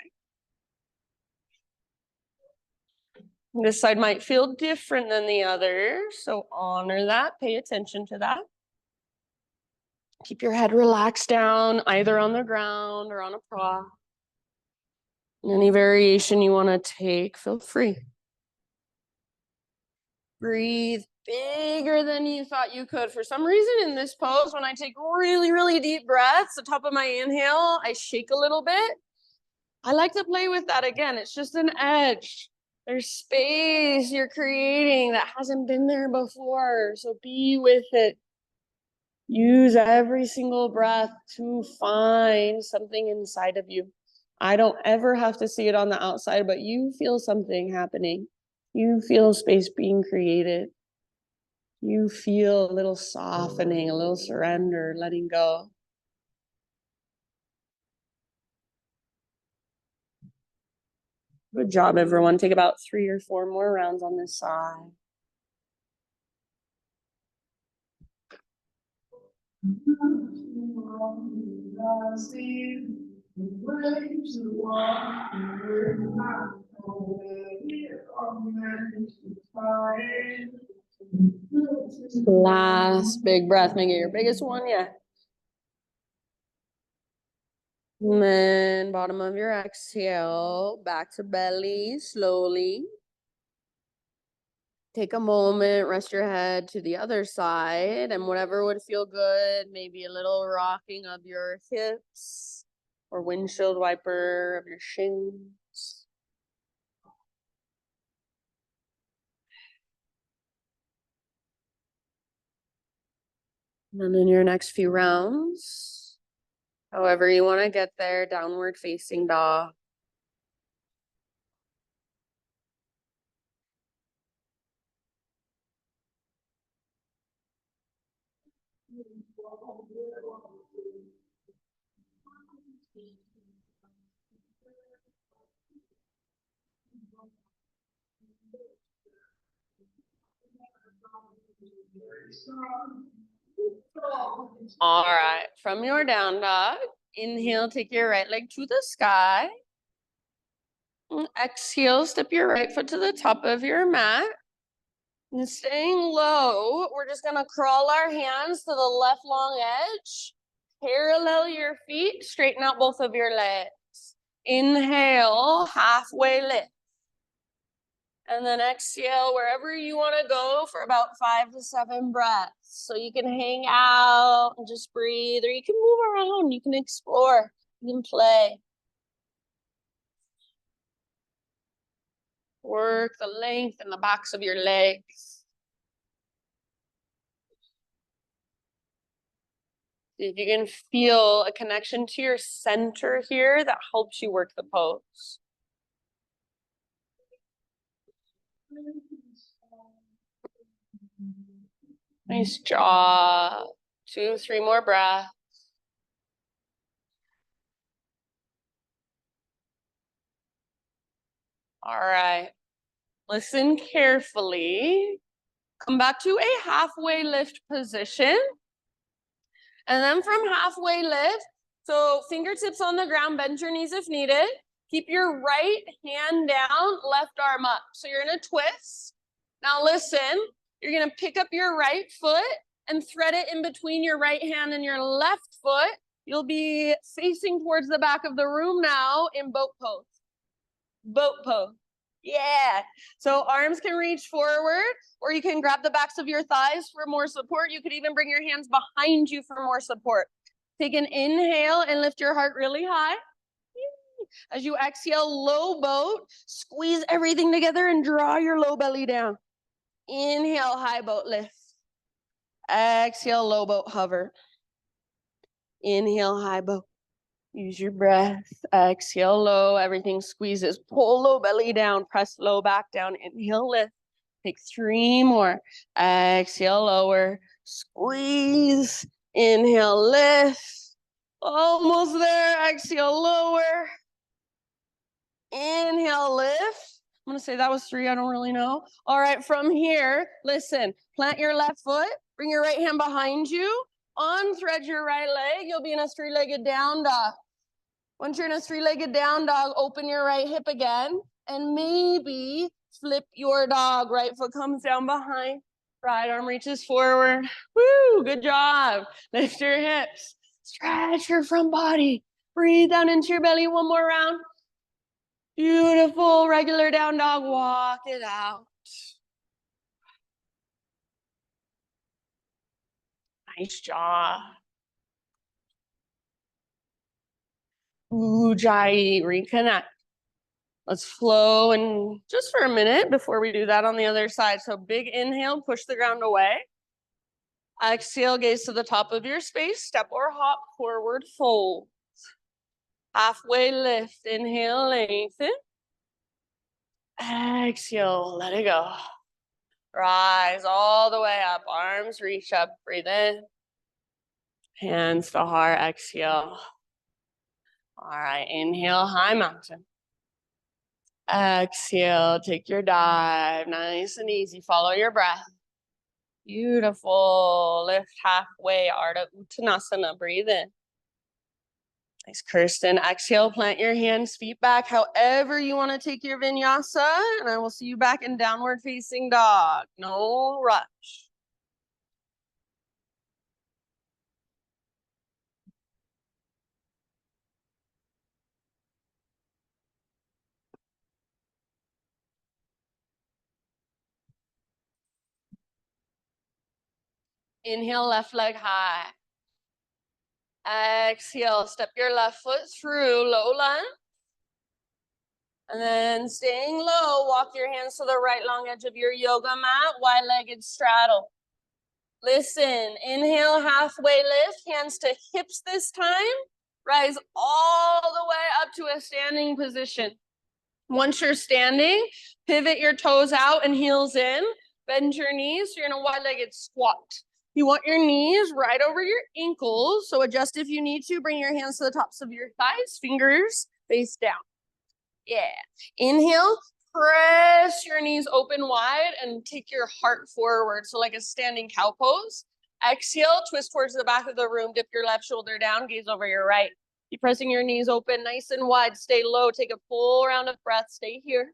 This side might feel different than the other, so honor that, pay attention to that. Keep your head relaxed down, either on the ground or on a prop. Any variation you want to take, feel free. Breathe bigger than you thought you could. For some reason in this pose, when I take really, really deep breaths, the top of my inhale, I shake a little bit. I like to play with that again. It's just an edge. There's space you're creating that hasn't been there before. So be with it. Use every single breath to find something inside of you. I don't ever have to see it on the outside, but you feel something happening. You feel space being created. You feel a little softening, a little surrender, letting go. Good job, everyone. Take about 3 or 4 more rounds on this side. Last big breath, make it your biggest one yet. And then bottom of your exhale, back to belly, slowly. Take a moment, rest your head to the other side, and whatever would feel good, maybe a little rocking of your hips or windshield wiper of your shins. And then in your next few rounds, however you want to get there, downward facing dog. All right, from your down dog, inhale, take your right leg to the sky. Exhale, step your right foot to the top of your mat. And staying low, we're just gonna crawl our hands to the left long edge. Parallel your feet, straighten out both of your legs. Inhale, halfway lift. And then exhale wherever you want to go for about 5 to 7 breaths. So you can hang out and just breathe, or you can move around, you can explore, you can play. Work the length and the backs of your legs. If you can feel a connection to your center here, that helps you work the pose. Nice job. 2, 3 more breaths. All right. Listen carefully. Come back to a halfway lift position. And then from halfway lift, so fingertips on the ground, bend your knees if needed. Keep your right hand down, left arm up. So you're in a twist. Now listen, you're gonna pick up your right foot and thread it in between your right hand and your left foot. You'll be facing towards the back of the room now in boat pose. Boat pose. Yeah. So arms can reach forward, or you can grab the backs of your thighs for more support. You could even bring your hands behind you for more support. Take an inhale and lift your heart really high. As you exhale, low boat, squeeze everything together and draw your low belly down. Inhale, high boat lift. Exhale, low boat hover. Inhale, high boat. Use your breath. Exhale, low. Everything squeezes. Pull low belly down. Press low back down. Inhale, lift. Take 3 more. Exhale, lower. Squeeze. Inhale, lift. Almost there. Exhale, lower. Inhale, lift. I'm going to say that was 3. I don't really know. All right, from here, listen. Plant your left foot. Bring your right hand behind you. Unthread your right leg. You'll be in a 3-legged down dog. Once you're in a 3-legged down dog, open your right hip again. And maybe Flip your dog. Right foot comes down behind. Right arm reaches forward. Woo, good job. Lift your hips. Stretch your front body. Breathe down into your belly. One more round. Beautiful. Regular down dog. Walk it out. Nice job. Ujjayi, reconnect. Let's flow and just for a minute before we do that on the other side. So big inhale, push the ground away. Exhale, gaze to the top of your space. Step or hop, forward fold. Halfway lift, inhale, lengthen. Exhale, let it go. Rise all the way up, arms reach up, breathe in. Hands to heart, exhale. All right, inhale, high mountain. Exhale, take your dive, nice and easy, follow your breath. Beautiful, lift halfway, Ardha Uttanasana, breathe in. Nice, Kirsten, exhale, plant your hands, feet back, however you want to take your vinyasa, and I will see you back in downward facing dog, no rush. Inhale, left leg high. Exhale, step your left foot through, low lunge. And then staying low, walk your hands to the right long edge of your yoga mat, wide-legged straddle. Listen, inhale, halfway lift, hands to hips this time. Rise all the way up to a standing position. Once you're standing, pivot your toes out and heels in. Bend your knees, you're in a wide-legged squat. You want your knees right over your ankles, so adjust if you need to. Bring your hands to the tops of your thighs, fingers face down. Yeah. Inhale, press your knees open wide and take your heart forward. So like a standing cow pose. Exhale, twist towards the back of the room. Dip your left shoulder down, gaze over your right. Keep pressing your knees open nice and wide. Stay low. Take a full round of breath. Stay here.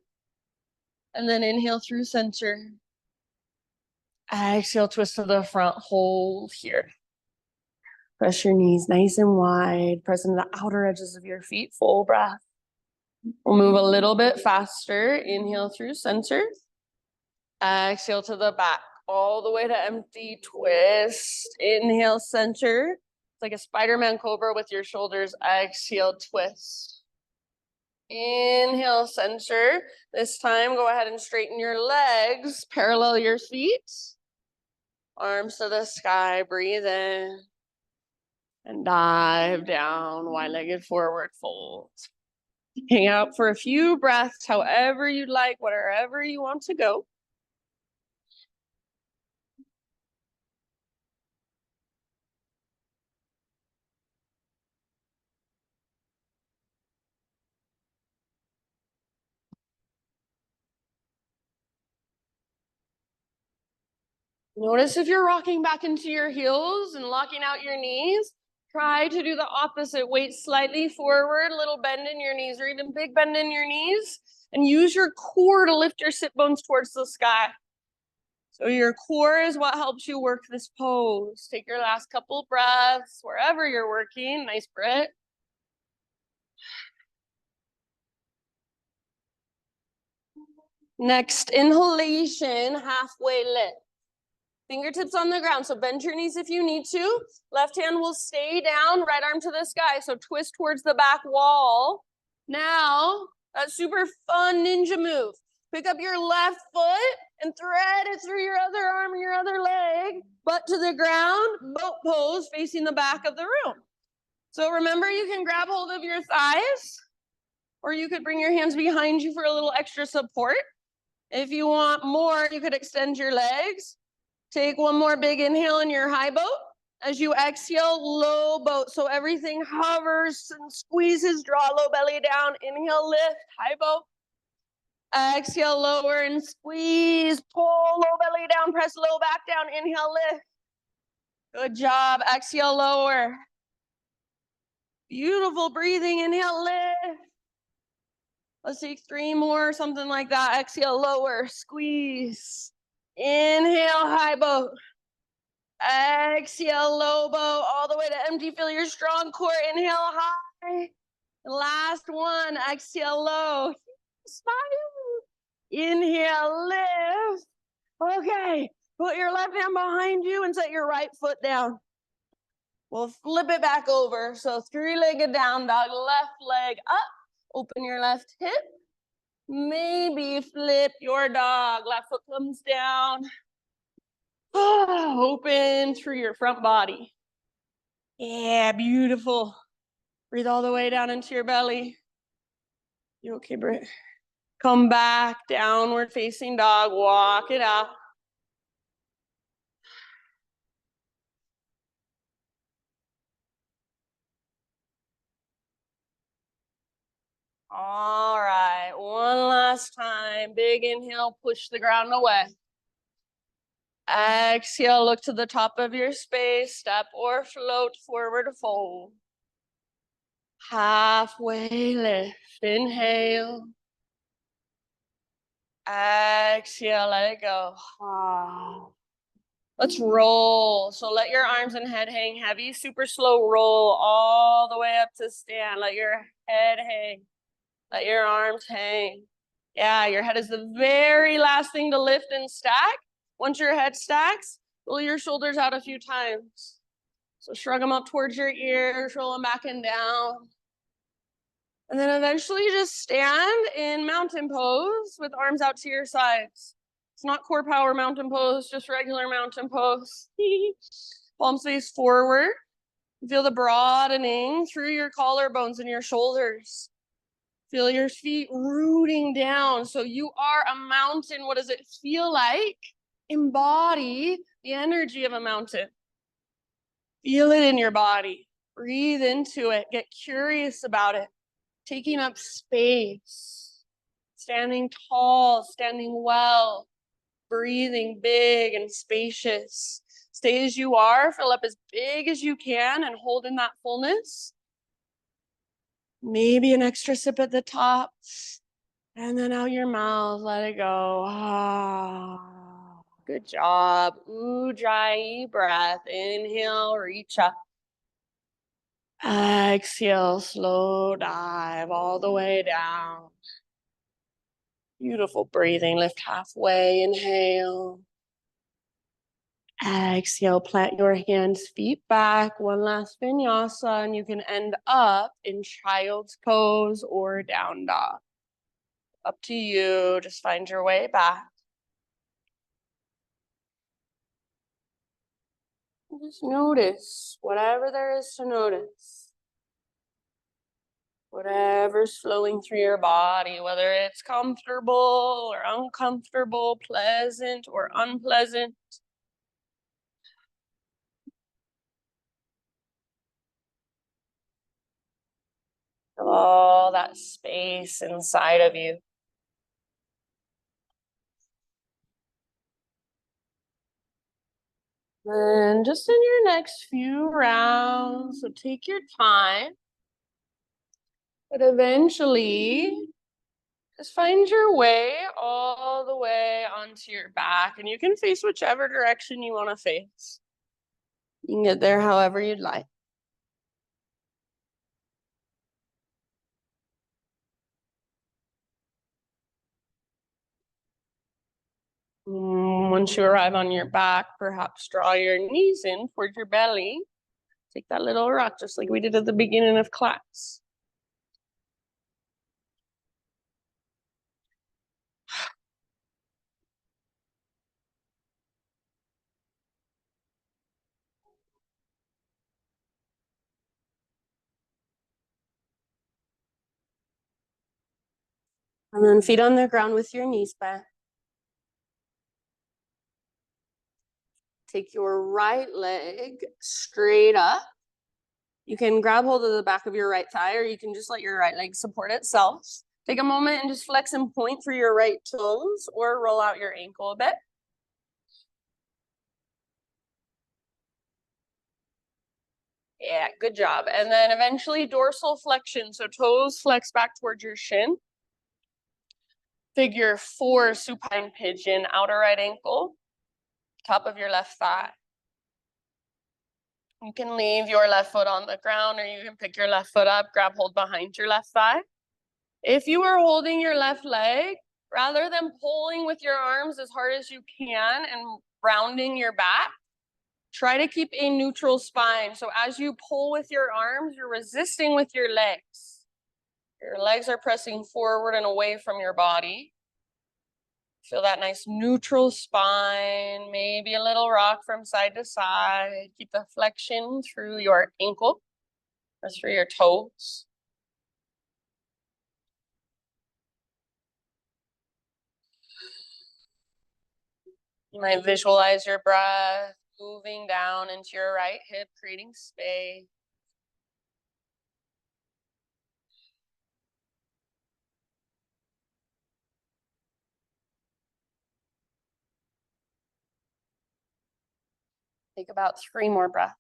And then inhale through center. Exhale, twist to the front. Hold here. Press your knees nice and wide. Press into the outer edges of your feet. Full breath. We'll move a little bit faster. Inhale through center. Exhale to the back. All the way to empty. Twist. Inhale, center. It's like a Spider-Man cobra with your shoulders. Exhale, twist. Inhale, center. This time, go ahead and straighten your legs. Parallel your feet. Arms to the sky. Breathe in. And dive down. Wide-legged forward fold. Hang out for a few breaths, however you'd like, wherever you want to go. Notice if you're rocking back into your heels and locking out your knees, try to do the opposite. Weight slightly forward, little bend in your knees, or even big bend in your knees, and use your core to lift your sit bones towards the sky. So your core is what helps you work this pose. Take your last couple breaths wherever you're working. Nice breath. Next inhalation, halfway lift. Fingertips on the ground, so bend your knees if you need to. Left hand will stay down, right arm to the sky, so twist towards the back wall. Now, that super fun ninja move. Pick up your left foot and thread it through your other arm and your other leg, butt to the ground, boat pose facing the back of the room. So remember, you can grab hold of your thighs, or you could bring your hands behind you for a little extra support. If you want more, you could extend your legs. Take one more big inhale in your high boat. As you exhale, low boat. So everything hovers and squeezes, draw low belly down. Inhale, lift, high boat. Exhale, lower and squeeze. Pull low belly down, press low back down. Inhale, lift. Good job. Exhale, lower. Beautiful breathing. Inhale, lift. Let's take 3 more, something like that. Exhale, lower, squeeze. Inhale, high boat. Exhale, low bow, all the way to empty. Feel your strong core. Inhale, high. Last one. Exhale, low. Smile. Inhale, lift. Okay. Put your left hand behind you and set your right foot down. We'll flip it back over. So 3-legged down dog, left leg up. Open your left hip. Maybe flip your dog. Left foot comes down. Open through your front body. Yeah, beautiful. Breathe all the way down into your belly. You okay, Britt? Come back, downward facing dog. Walk it out. All right, one last time. Big inhale, push the ground away. Exhale, look to the top of your space. Step or float forward, fold. Halfway lift. Inhale. Exhale, let it go. Let's roll. So let your arms and head hang heavy. Super slow roll all the way up to stand. Let your head hang. Let your arms hang. Yeah, your head is the very last thing to lift and stack. Once your head stacks, roll your shoulders out a few times. So shrug them up towards your ears, roll them back and down. And then eventually just stand in mountain pose with arms out to your sides. It's not core power mountain pose, just regular mountain pose. Palms face forward. Feel the broadening through your collarbones and your shoulders. Feel your feet rooting down. So you are a mountain. What does it feel like? Embody the energy of a mountain. Feel it in your body. Breathe into it. Get curious about it. Taking up space. Standing tall, standing well. Breathing big and spacious. Stay as you are. Fill up as big as you can and hold in that fullness. Maybe an extra sip at the top. And then out your mouth, let it go. Good job. Ujjayi breath. Inhale, reach up. Exhale, slow dive all the way down. Beautiful breathing. Lift halfway. Inhale. Exhale, plant your hands, feet back. One last vinyasa, and you can end up in child's pose or down dog. Up to you. Just find your way back. Just notice whatever there is to notice. Whatever's flowing through your body, whether it's comfortable or uncomfortable, pleasant or unpleasant. All that space inside of you. And just in your next few rounds, so take your time, but eventually just find your way all the way onto your back, and you can face whichever direction you want to face. You can get there however you'd like. Once you arrive on your back, perhaps draw your knees in towards your belly. Take that little rock, just like we did at the beginning of class. And then feet on the ground with your knees bent. Take your right leg straight up. You can grab hold of the back of your right thigh, or you can just let your right leg support itself. Take a moment and just flex and point through your right toes, or roll out your ankle a bit. Yeah, good job. And then eventually dorsal flexion. So toes flex back towards your shin. Figure 4 supine pigeon, outer right ankle, top of your left thigh. You can leave your left foot on the ground, or you can pick your left foot up, grab hold behind your left thigh. If you are holding your left leg, rather than pulling with your arms as hard as you can and rounding your back, try to keep a neutral spine. So as you pull with your arms, you're resisting with your legs. Your legs are pressing forward and away from your body. Feel that nice neutral spine, maybe a little rock from side to side. Keep the flexion through your ankle or through your toes. You might visualize your breath moving down into your right hip, creating space. Take about 3 more breaths.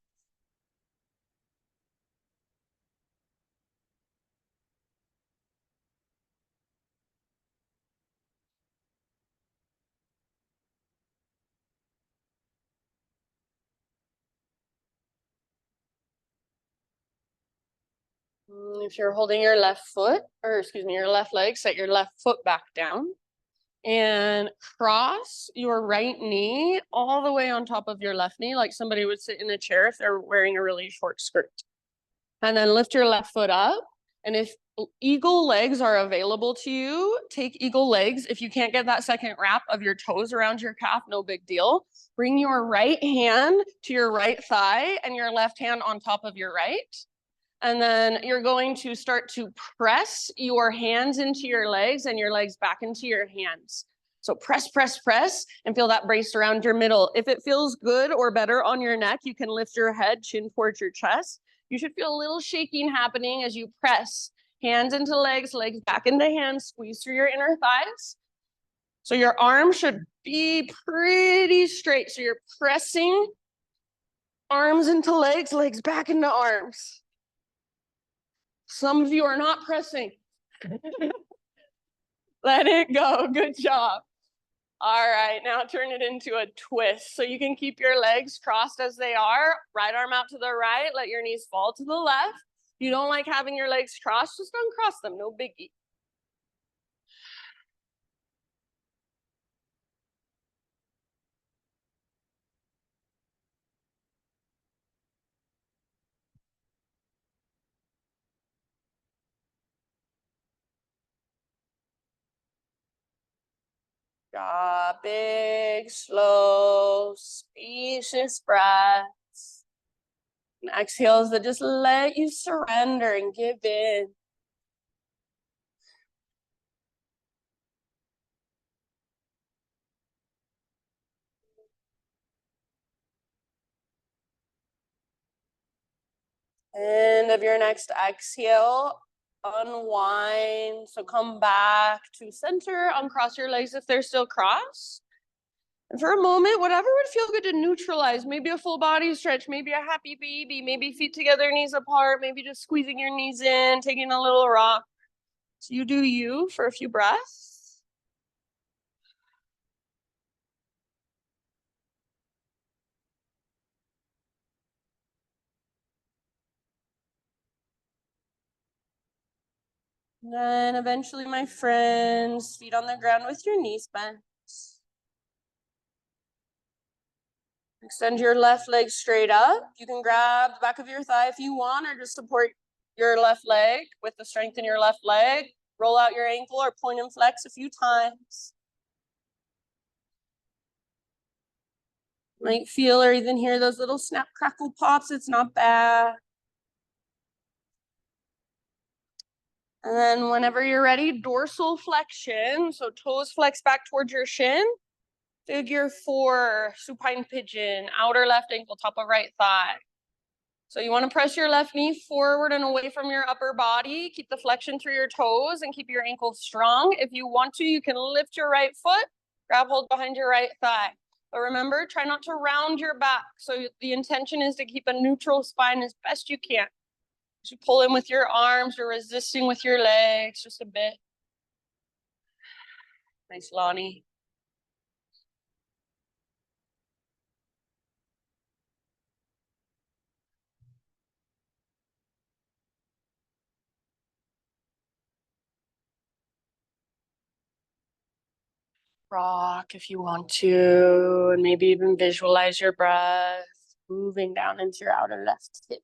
If you're holding your left foot, or excuse me, your left leg, set your left foot back down and cross your right knee all the way on top of your left knee, like somebody would sit in a chair if they're wearing a really short skirt. And then lift your left foot up. And if eagle legs are available to you, take eagle legs. If you can't get that second wrap of your toes around your calf, no big deal. Bring your right hand to your right thigh and your left hand on top of your right. And then you're going to start to press your hands into your legs and your legs back into your hands. So press, press, press, and feel that brace around your middle. If it feels good or better on your neck, you can lift your head, chin towards your chest. You should feel a little shaking happening as you press hands into legs, legs back into hands, squeeze through your inner thighs. So your arms should be pretty straight. So you're pressing arms into legs, legs back into arms. Some of you are not pressing. Let it go. Good job. All right, now turn it into a twist. So you can keep your legs crossed as they are. Right arm out to the right. Let your knees fall to the left. If you don't like having your legs crossed, just uncross them. No biggie. Draw big, slow, spacious breaths. And exhales that just let you surrender and give in. End of your next exhale, unwind. So come back to center, uncross your legs if they're still crossed. And for a moment, whatever would feel good to neutralize, maybe a full body stretch, maybe a happy baby, maybe feet together, knees apart, maybe just squeezing your knees in, taking a little rock. So you do you for a few breaths. And then eventually, my friends, feet on the ground with your knees bent. Extend your left leg straight up. You can grab the back of your thigh if you want, or just support your left leg with the strength in your left leg. Roll out your ankle or point and flex a few times. Might feel or even hear those little snap, crackle pops. It's not bad. And then whenever you're ready, dorsal flexion. So toes flex back towards your shin. Figure 4, supine pigeon, outer left ankle, top of right thigh. So you want to press your left knee forward and away from your upper body. Keep the flexion through your toes and keep your ankles strong. If you want to, you can lift your right foot, grab hold behind your right thigh. But remember, try not to round your back. So the intention is to keep a neutral spine as best you can. As you pull in with your arms, you're resisting with your legs just a bit. Nice, Lonnie. Rock if you want to, and maybe even visualize your breath moving down into your outer left hip.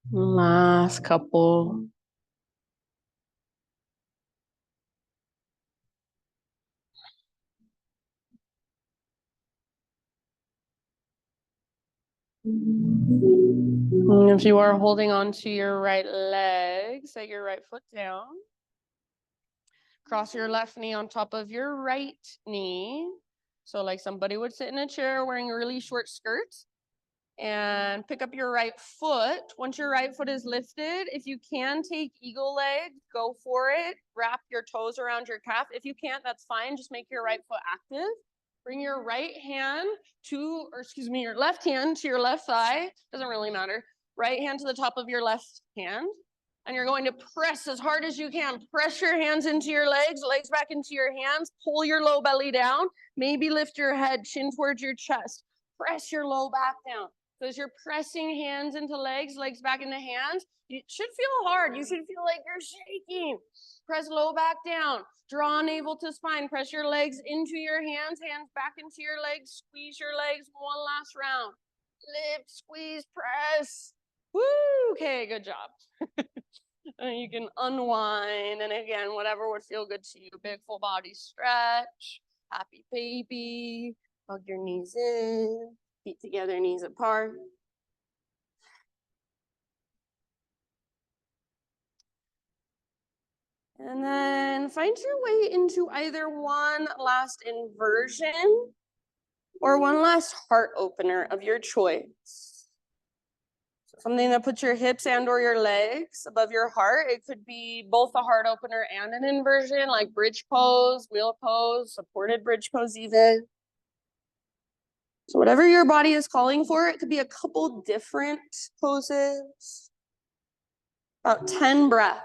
Last couple. And if you are holding on to your right leg, set your right foot down. Cross your left knee on top of your right knee. So like somebody would sit in a chair wearing a really short skirt. And pick up your right foot. Once your right foot is lifted, if you can take eagle leg, go for it. Wrap your toes around your calf. If you can't, that's fine. Just make your right foot active. Bring your right hand to, or excuse me, your left hand to your left thigh. Doesn't really matter. Right hand to the top of your left hand. And you're going to press as hard as you can. Press your hands into your legs, legs back into your hands. Pull your low belly down. Maybe lift your head, chin towards your chest. Press your low back down. So as you're pressing hands into legs, legs back into hands, it should feel hard. You should feel like you're shaking. Press low back down. Draw navel to spine. Press your legs into your hands, hands back into your legs. Squeeze your legs. One last round. Lift, squeeze, press. Woo! Okay, good job. And you can unwind. And again, whatever would feel good to you. Big full body stretch. Happy baby. Hug your knees in. Feet together, knees apart. And then find your way into either one last inversion or one last heart opener of your choice. So something that puts your hips and or your legs above your heart. It could be both a heart opener and an inversion, like bridge pose, wheel pose, supported bridge pose even. So whatever your body is calling for, it could be a couple different poses. About 10 breaths.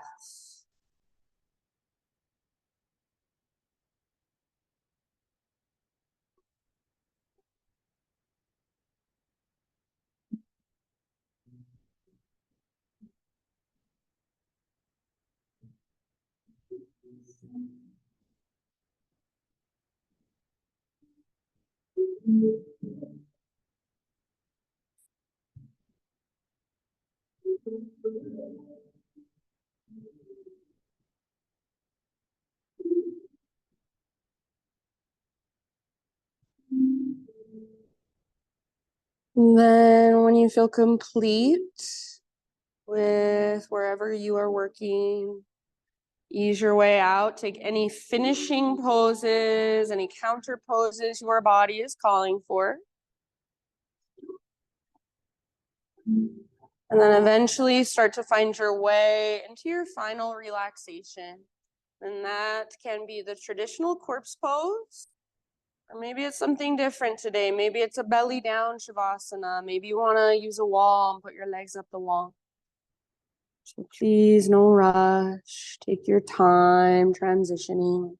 And then when you feel complete with wherever you are working, ease your way out. Take any finishing poses, any counter poses your body is calling for. And then eventually start to find your way into your final relaxation. And that can be the traditional corpse pose. Or maybe it's something different today. Maybe it's a belly down Shavasana. Maybe you want to use a wall and put your legs up the wall. So please, no rush. Take your time transitioning.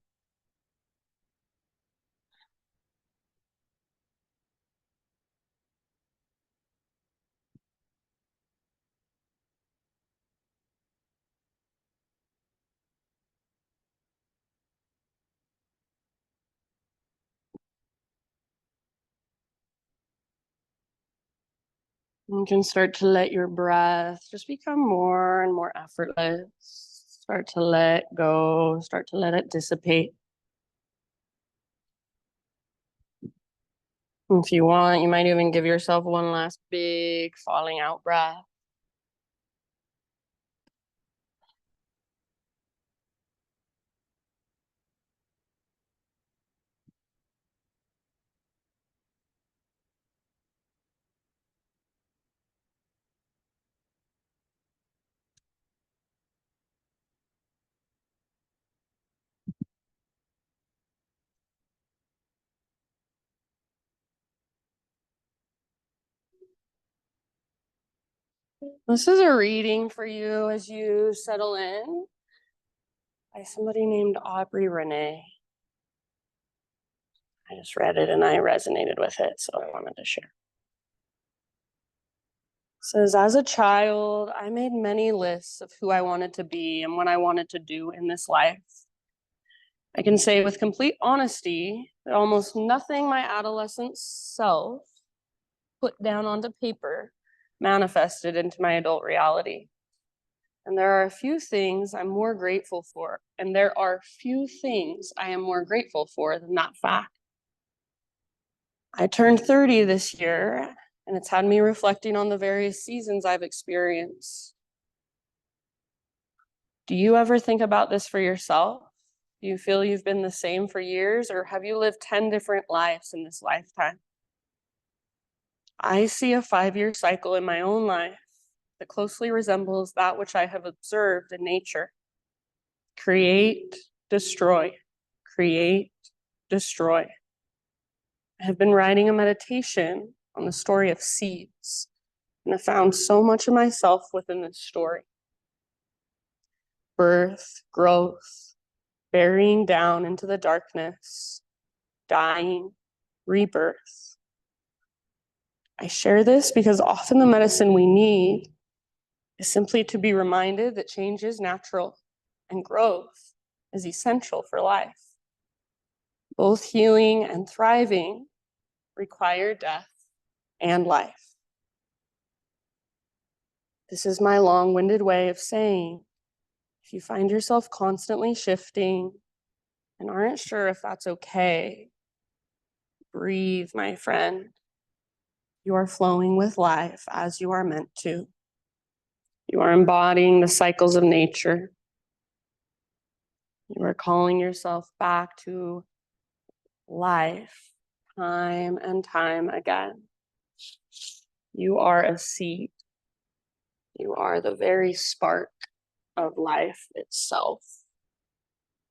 You can start to let your breath just become more and more effortless. Start to let go, start to let it dissipate. If you want, you might even give yourself one last big falling out breath. This is a reading for you as you settle in by somebody named Aubrey Renee. I just read it and I resonated with it, so I wanted to share. It says, as a child, I made many lists of who I wanted to be and what I wanted to do in this life. I can say with complete honesty that almost nothing my adolescent self put down onto paper manifested into my adult reality. And there are a few things I'm more grateful for, and there are few things I am more grateful for than that fact. I turned 30 this year, and it's had me reflecting on the various seasons I've experienced. Do you ever think about this for yourself? Do you feel you've been the same for years, or have you lived 10 different lives in this lifetime? I see a 5-year cycle in my own life that closely resembles that which I have observed in nature. Create, destroy, create, destroy. I have been writing a meditation on the story of seeds, and I found so much of myself within this story. Birth, growth, burying down into the darkness, dying, rebirth. I share this because often the medicine we need is simply to be reminded that change is natural and growth is essential for life. Both healing and thriving require death and life. This is my long-winded way of saying, if you find yourself constantly shifting and aren't sure if that's okay, breathe, my friend. You are flowing with life as you are meant to. You are embodying the cycles of nature. You are calling yourself back to life time and time again. You are a seed. You are the very spark of life itself.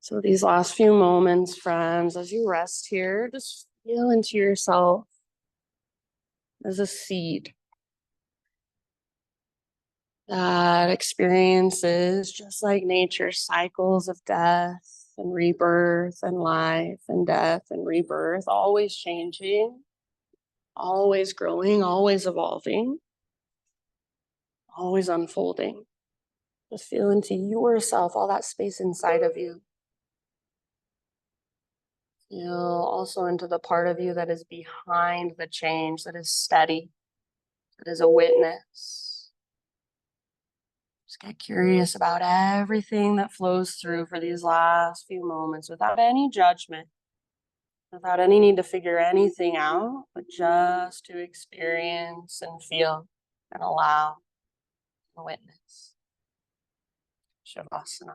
So these last few moments, friends, as you rest here, just feel into yourself as a seed that experiences, just like nature, cycles of death and rebirth and life and death and rebirth, always changing, always growing, always evolving, always unfolding. Just feel into yourself, all that space inside of you. Feel also into the part of you that is behind the change, that is steady, that is a witness. Just get curious about everything that flows through for these last few moments without any judgment, without any need to figure anything out, but just to experience and feel and allow and witness. Shavasana.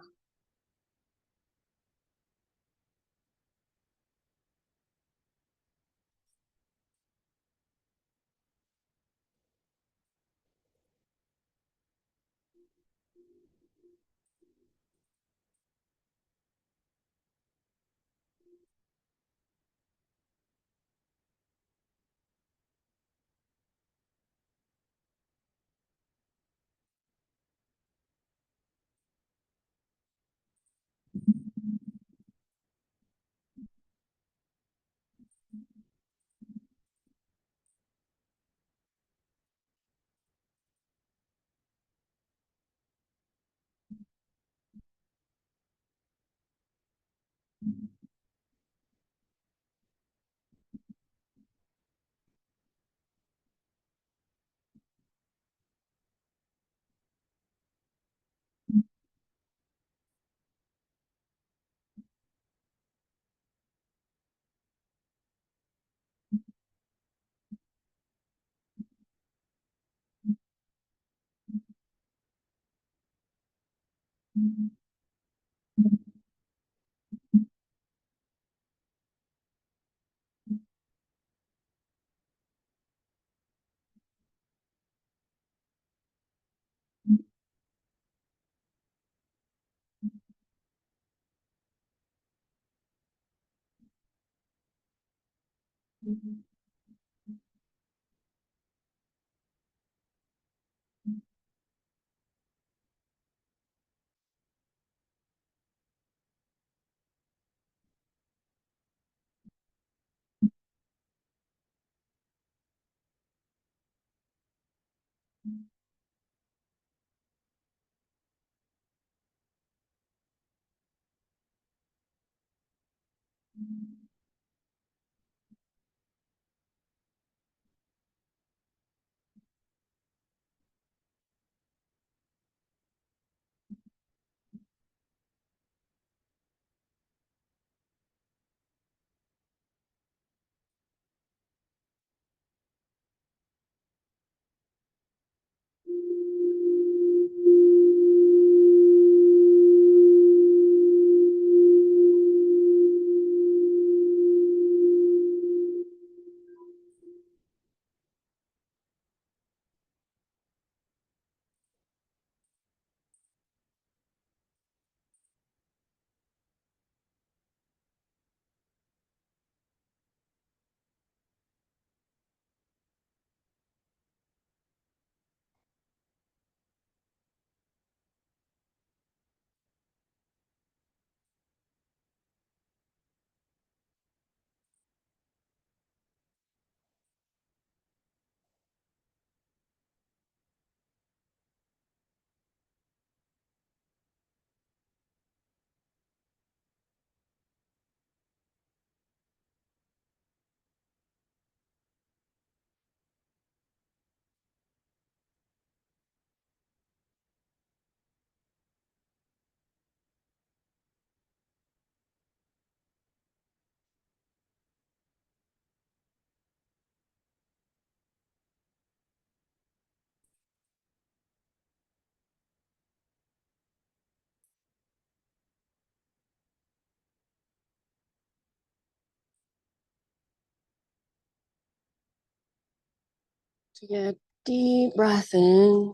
Take a deep breath in.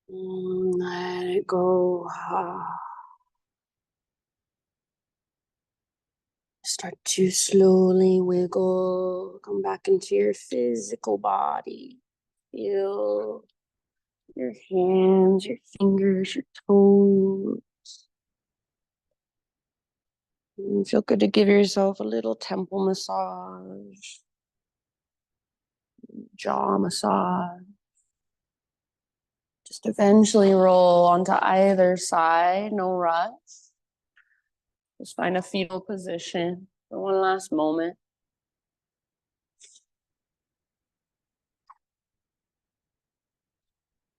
Let it go. Start to slowly wiggle. Come back into your physical body. Feel your hands, your fingers, your toes. And feel good to give yourself a little temple massage, jaw massage. Just eventually roll onto either side, no rush. Just find a fetal position for one last moment.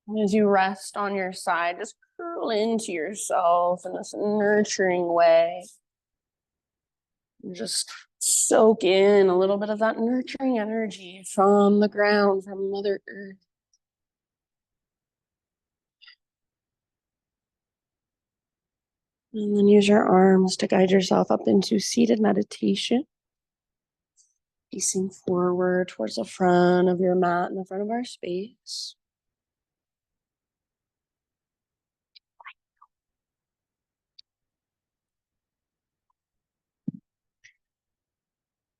And as you rest on your side, just curl into yourself in this nurturing way. And just soak in a little bit of that nurturing energy from the ground, from Mother Earth. And then use your arms to guide yourself up into seated meditation. Facing forward towards the front of your mat in the front of our space.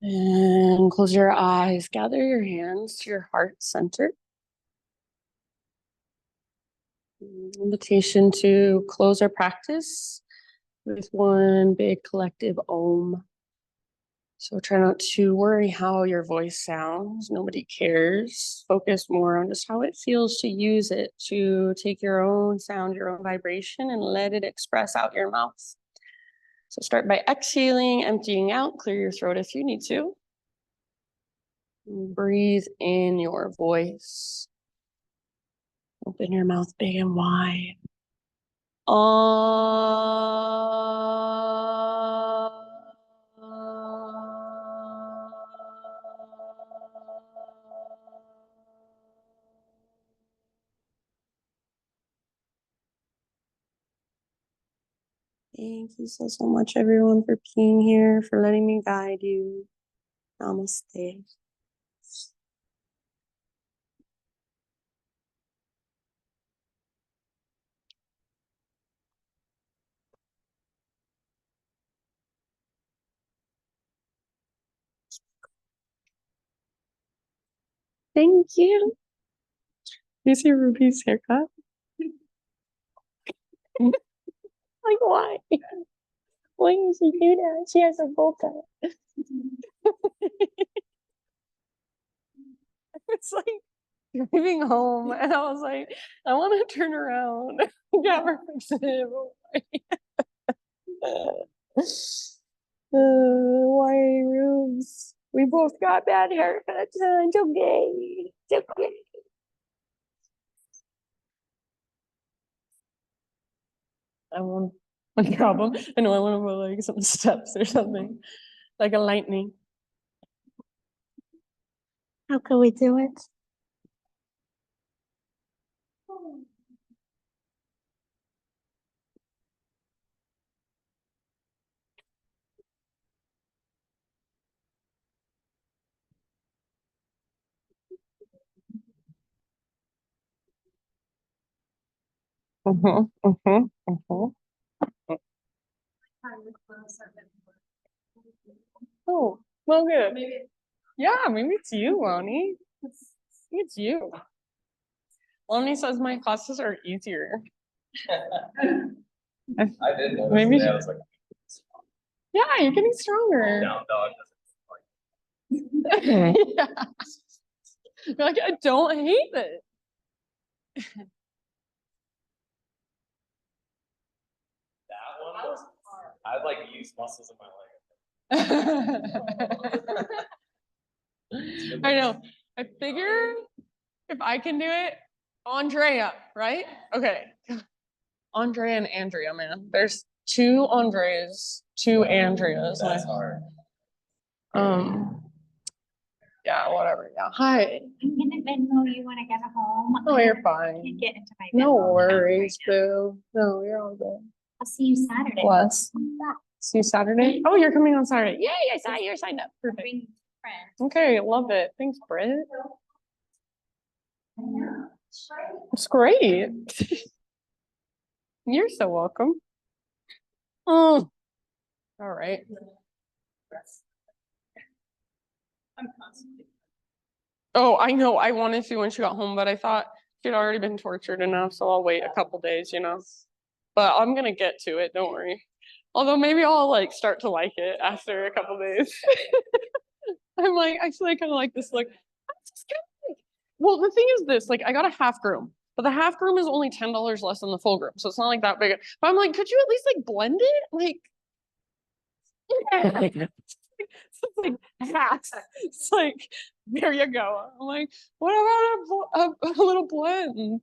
And close your eyes. Gather your hands to your heart center. Invitation to close our practice with one big collective Om. So try not to worry how your voice sounds. Nobody cares. Focus more on just how it feels to use it, to take your own sound, your own vibration, and let it express out your mouth. So start by exhaling, emptying out, clear your throat if you need to. And breathe in your voice. Open your mouth big and wide. Thank you so much, everyone, for being here, for letting me guide you. Namaste. Thank you. You see Ruby's haircut? Like, why? Why does she do that? She has a bowl cut. It's like driving home, and I was like, I want to turn around. Got her fix it. Why rooms? We both got bad haircuts. It's okay. It's okay. I want no problem. I know I want to put like some steps or something, like a lightning. How can we do it? Oh, well, good. Yeah, maybe it's you, Lonnie. It's you. Lonnie says my classes are easier. I did notice Maybe today, I was like, yeah, you're getting stronger. down dog Yeah. You're like, I don't hate it. that one was, I had like used muscles in my leg. I know. I figure if I can do it, Andrea, right? Okay. Andrea and Andrea, man. There's two Andreas, two Andreas. That's hard. Yeah, whatever. Yeah. Hi. I'm gonna Venmo you when I get home. Oh, you're I fine. can't get into my No Venmo account worries, right now. boo. No, you're all good. I'll see you Saturday. Plus, see you Saturday. Oh, you're coming on Saturday. Yay, I saw you're signed up. Perfect. Bring friends. Okay, love it. Thanks, Britt. It's great. You're so welcome. Oh, all right. Oh, I know. I wanted to when she got home, but I thought she'd already been tortured enough, so I'll wait a couple days, you know. But I'm gonna get to it, don't worry. Although maybe I'll like start to like it after a couple days. I'm like, actually, I kind of like this look. Well, the thing is this, like I got a half groom, but the half groom is only $10 less than the full groom. So it's not like that big. But I'm like, could you at least like blend it? Like, it's like half. It's like, there you go. I'm like, what about a little blend?